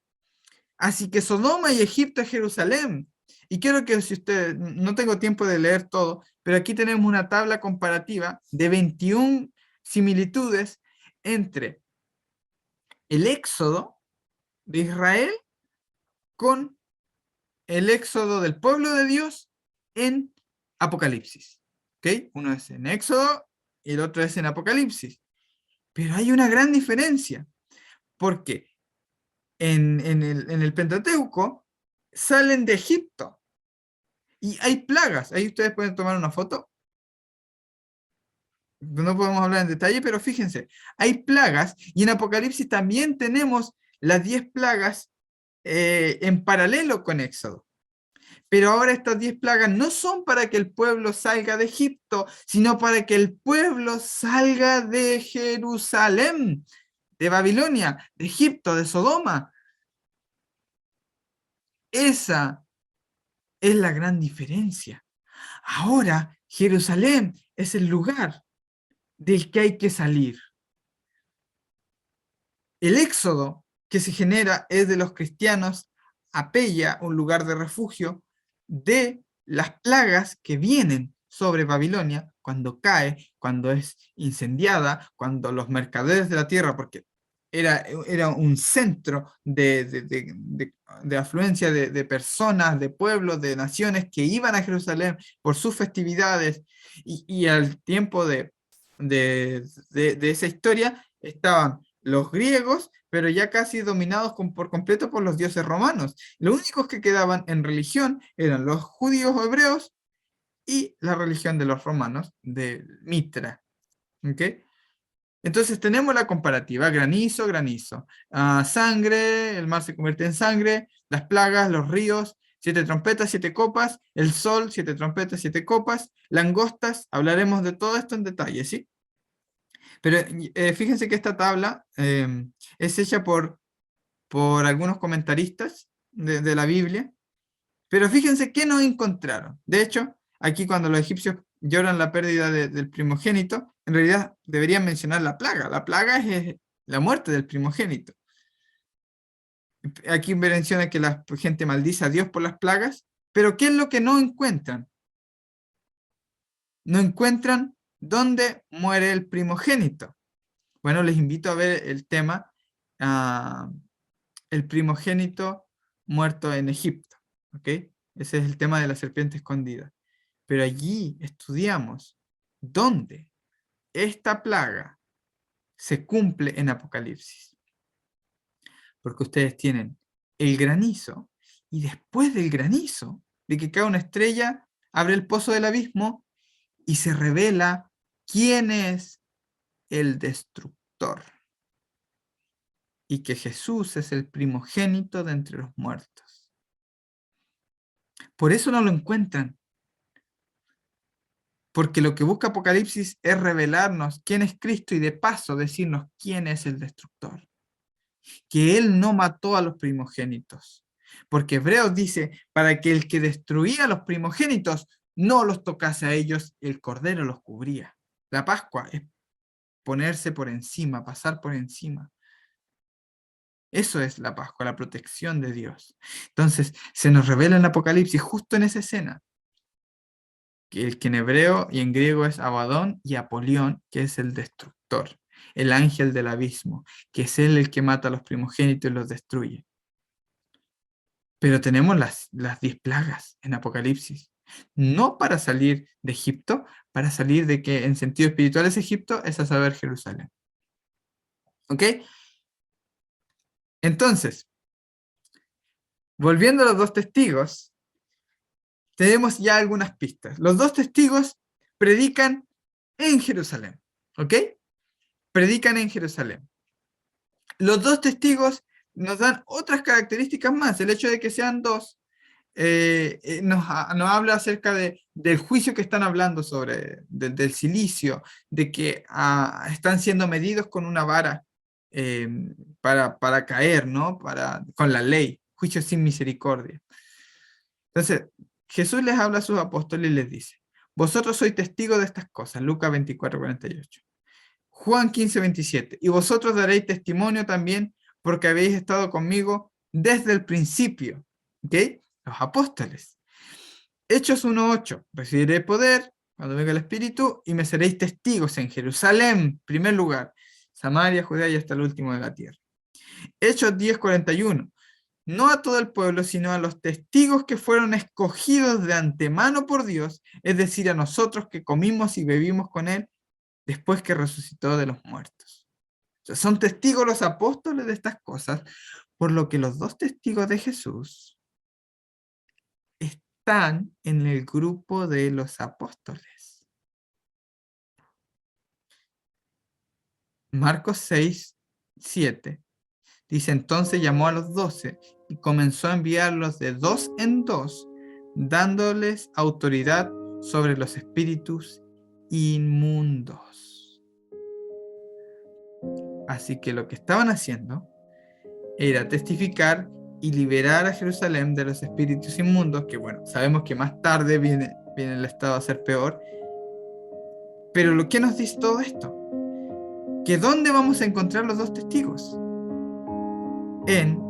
Así que Sodoma y Egipto es Jerusalén. Y quiero que, si ustedes, no tengo tiempo de leer todo, pero aquí tenemos una tabla comparativa de 21 similitudes entre el éxodo de Israel con el éxodo del pueblo de Dios en Apocalipsis. ¿Ok? Uno es en Éxodo y el otro es en Apocalipsis. Pero hay una gran diferencia, porque en el Pentateuco salen de Egipto y hay plagas. Ahí ustedes pueden tomar una foto. No podemos hablar en detalle, pero fíjense, hay plagas y en Apocalipsis también tenemos las 10 plagas en paralelo con Éxodo. Pero ahora estas 10 plagas no son para que el pueblo salga de Egipto, sino para que el pueblo salga de Jerusalén, de Babilonia, de Egipto, de Sodoma. Esa es la gran diferencia. Ahora Jerusalén es el lugar del que hay que salir. El éxodo que se genera es de los cristianos a Pella, un lugar de refugio, de las plagas que vienen sobre Babilonia cuando cae, cuando es incendiada, cuando los mercaderes de la tierra, porque era un centro de afluencia de personas, de pueblos, de naciones que iban a Jerusalén por sus festividades y al tiempo de esa historia estaban los griegos, pero ya casi dominados por completo por los dioses romanos. Los únicos que quedaban en religión eran los judíos o hebreos y la religión de los romanos, de Mitra. ¿Ok? Entonces tenemos la comparativa, granizo, granizo, sangre, el mar se convierte en sangre, las plagas, los ríos, 7 trompetas, 7 copas, el sol, 7 trompetas, 7 copas, langostas, hablaremos de todo esto en detalle, ¿sí? Pero fíjense que esta tabla es hecha por algunos comentaristas de la Biblia, pero fíjense que no encontraron. De hecho, aquí cuando los egipcios lloran la pérdida del primogénito, en realidad deberían mencionar la plaga. La plaga es la muerte del primogénito. Aquí menciona que la gente maldice a Dios por las plagas, pero ¿qué es lo que no encuentran? No encuentran dónde muere el primogénito. Bueno, les invito a ver el tema, ah, el primogénito muerto en Egipto. ¿Ok? Ese es el tema de la serpiente escondida. Pero allí estudiamos dónde esta plaga se cumple en Apocalipsis. Porque ustedes tienen el granizo y después del granizo, de que cae una estrella, abre el pozo del abismo y se revela quién es el destructor. Y que Jesús es el primogénito de entre los muertos. Por eso no lo encuentran. Porque lo que busca Apocalipsis es revelarnos quién es Cristo y de paso decirnos quién es el destructor. Que Él no mató a los primogénitos. Porque Hebreos dice, para que el que destruía a los primogénitos no los tocase a ellos, el Cordero los cubría. La Pascua es ponerse por encima, pasar por encima. Eso es la Pascua, la protección de Dios. Entonces, se nos revela en Apocalipsis, justo en esa escena, que en hebreo y en griego es Abadón y Apolión, que es el destructor, el ángel del abismo, que es él el que mata a los primogénitos y los destruye. Pero tenemos las 10 plagas en Apocalipsis, no para salir de Egipto, para salir de que en sentido espiritual es Egipto, es a saber Jerusalén. ¿Ok? Entonces, volviendo a los 2 testigos, tenemos ya algunas pistas. Los 2 testigos predican en Jerusalén. ¿Ok? Predican en Jerusalén. Los 2 testigos nos dan otras características más. El hecho de que sean 2 nos habla acerca del juicio que están hablando sobre, del silicio, de que están siendo medidos con una vara eh, para caer, ¿no? Con la ley, juicio sin misericordia. Entonces, Jesús les habla a sus apóstoles y les dice, vosotros sois testigos de estas cosas, Lucas 24:48. Juan 15:27, y vosotros daréis testimonio también porque habéis estado conmigo desde el principio. ¿Ok? Los apóstoles. Hechos 1:8, recibiré poder cuando venga el Espíritu, y me seréis testigos en Jerusalén, primer lugar, Samaria, Judea y hasta el último de la tierra. Hechos 10:41. No a todo el pueblo, sino a los testigos que fueron escogidos de antemano por Dios, es decir, a nosotros que comimos y bebimos con Él después que resucitó de los muertos. O sea, son testigos los apóstoles de estas cosas, por lo que los dos testigos de Jesús están en el grupo de los apóstoles. Marcos 6:7 dice: entonces llamó a los 12 y comenzó a enviarlos de dos en dos, dándoles autoridad sobre los espíritus inmundos. Así que lo que estaban haciendo era testificar y liberar a Jerusalén de los espíritus inmundos, que bueno, sabemos que más tarde viene el estado a ser peor. Pero ¿qué nos dice todo esto? Que ¿dónde vamos a encontrar los dos testigos? En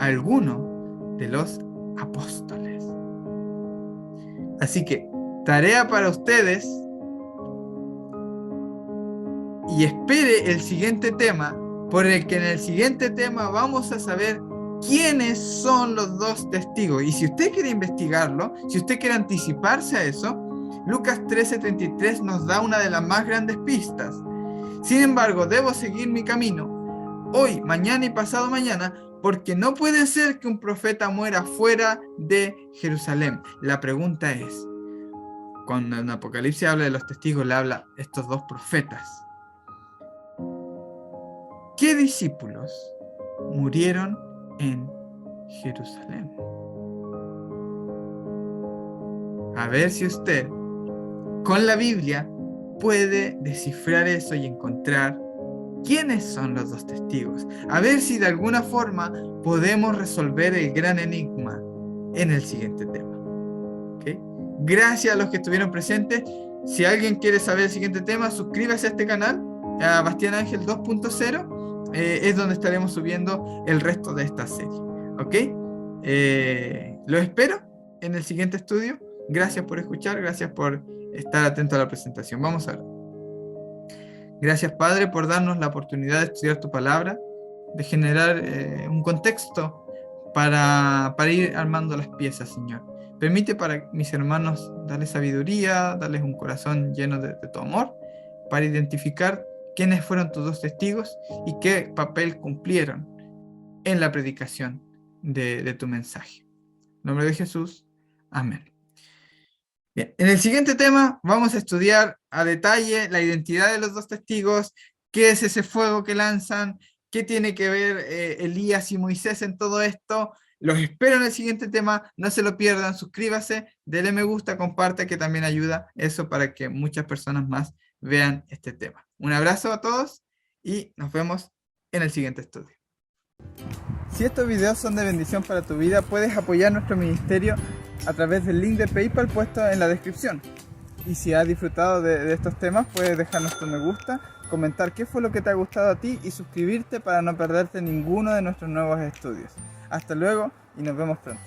alguno de los apóstoles. Así que, tarea para ustedes, y espere el siguiente tema, por el que en el siguiente tema vamos a saber quiénes son los dos testigos. Y si usted quiere investigarlo, si usted quiere anticiparse a eso, Lucas 13:33 nos da una de las más grandes pistas. Sin embargo, debo seguir mi camino hoy, mañana y pasado mañana, porque no puede ser que un profeta muera fuera de Jerusalén. La pregunta es, cuando en Apocalipsis habla de los testigos, le habla a estos dos profetas. ¿Qué discípulos murieron en Jerusalén? A ver si usted, con la Biblia, puede descifrar eso y encontrar quiénes son los dos testigos. A ver si de alguna forma podemos resolver el gran enigma en el siguiente tema. ¿Okay? Gracias a los que estuvieron presentes. Si alguien quiere saber el siguiente tema, suscríbase a este canal, a Bastián Ángel 2.0. Es donde estaremos subiendo el resto de esta serie. ¿Ok? Lo espero en el siguiente estudio. Gracias por escuchar, gracias por estar atento a la presentación. Vamos a ver. Gracias, Padre, por darnos la oportunidad de estudiar tu palabra, de generar un contexto para ir armando las piezas, Señor. Permite para mis hermanos darles sabiduría, darles un corazón lleno de tu amor, para identificar quiénes fueron tus dos testigos y qué papel cumplieron en la predicación de tu mensaje. En nombre de Jesús, amén. Bien, en el siguiente tema vamos a estudiar a detalle la identidad de los dos testigos, qué es ese fuego que lanzan, qué tiene que ver Elías y Moisés en todo esto. Los espero en el siguiente tema, no se lo pierdan, suscríbase, denle me gusta, comparte, que también ayuda eso para que muchas personas más vean este tema. Un abrazo a todos y nos vemos en el siguiente estudio. Si estos videos son de bendición para tu vida, puedes apoyar nuestro ministerio a través del link de PayPal puesto en la descripción. Y si has disfrutado de estos temas, puedes dejarnos tu me gusta, comentar qué fue lo que te ha gustado a ti y suscribirte para no perderte ninguno de nuestros nuevos estudios. Hasta luego y nos vemos pronto.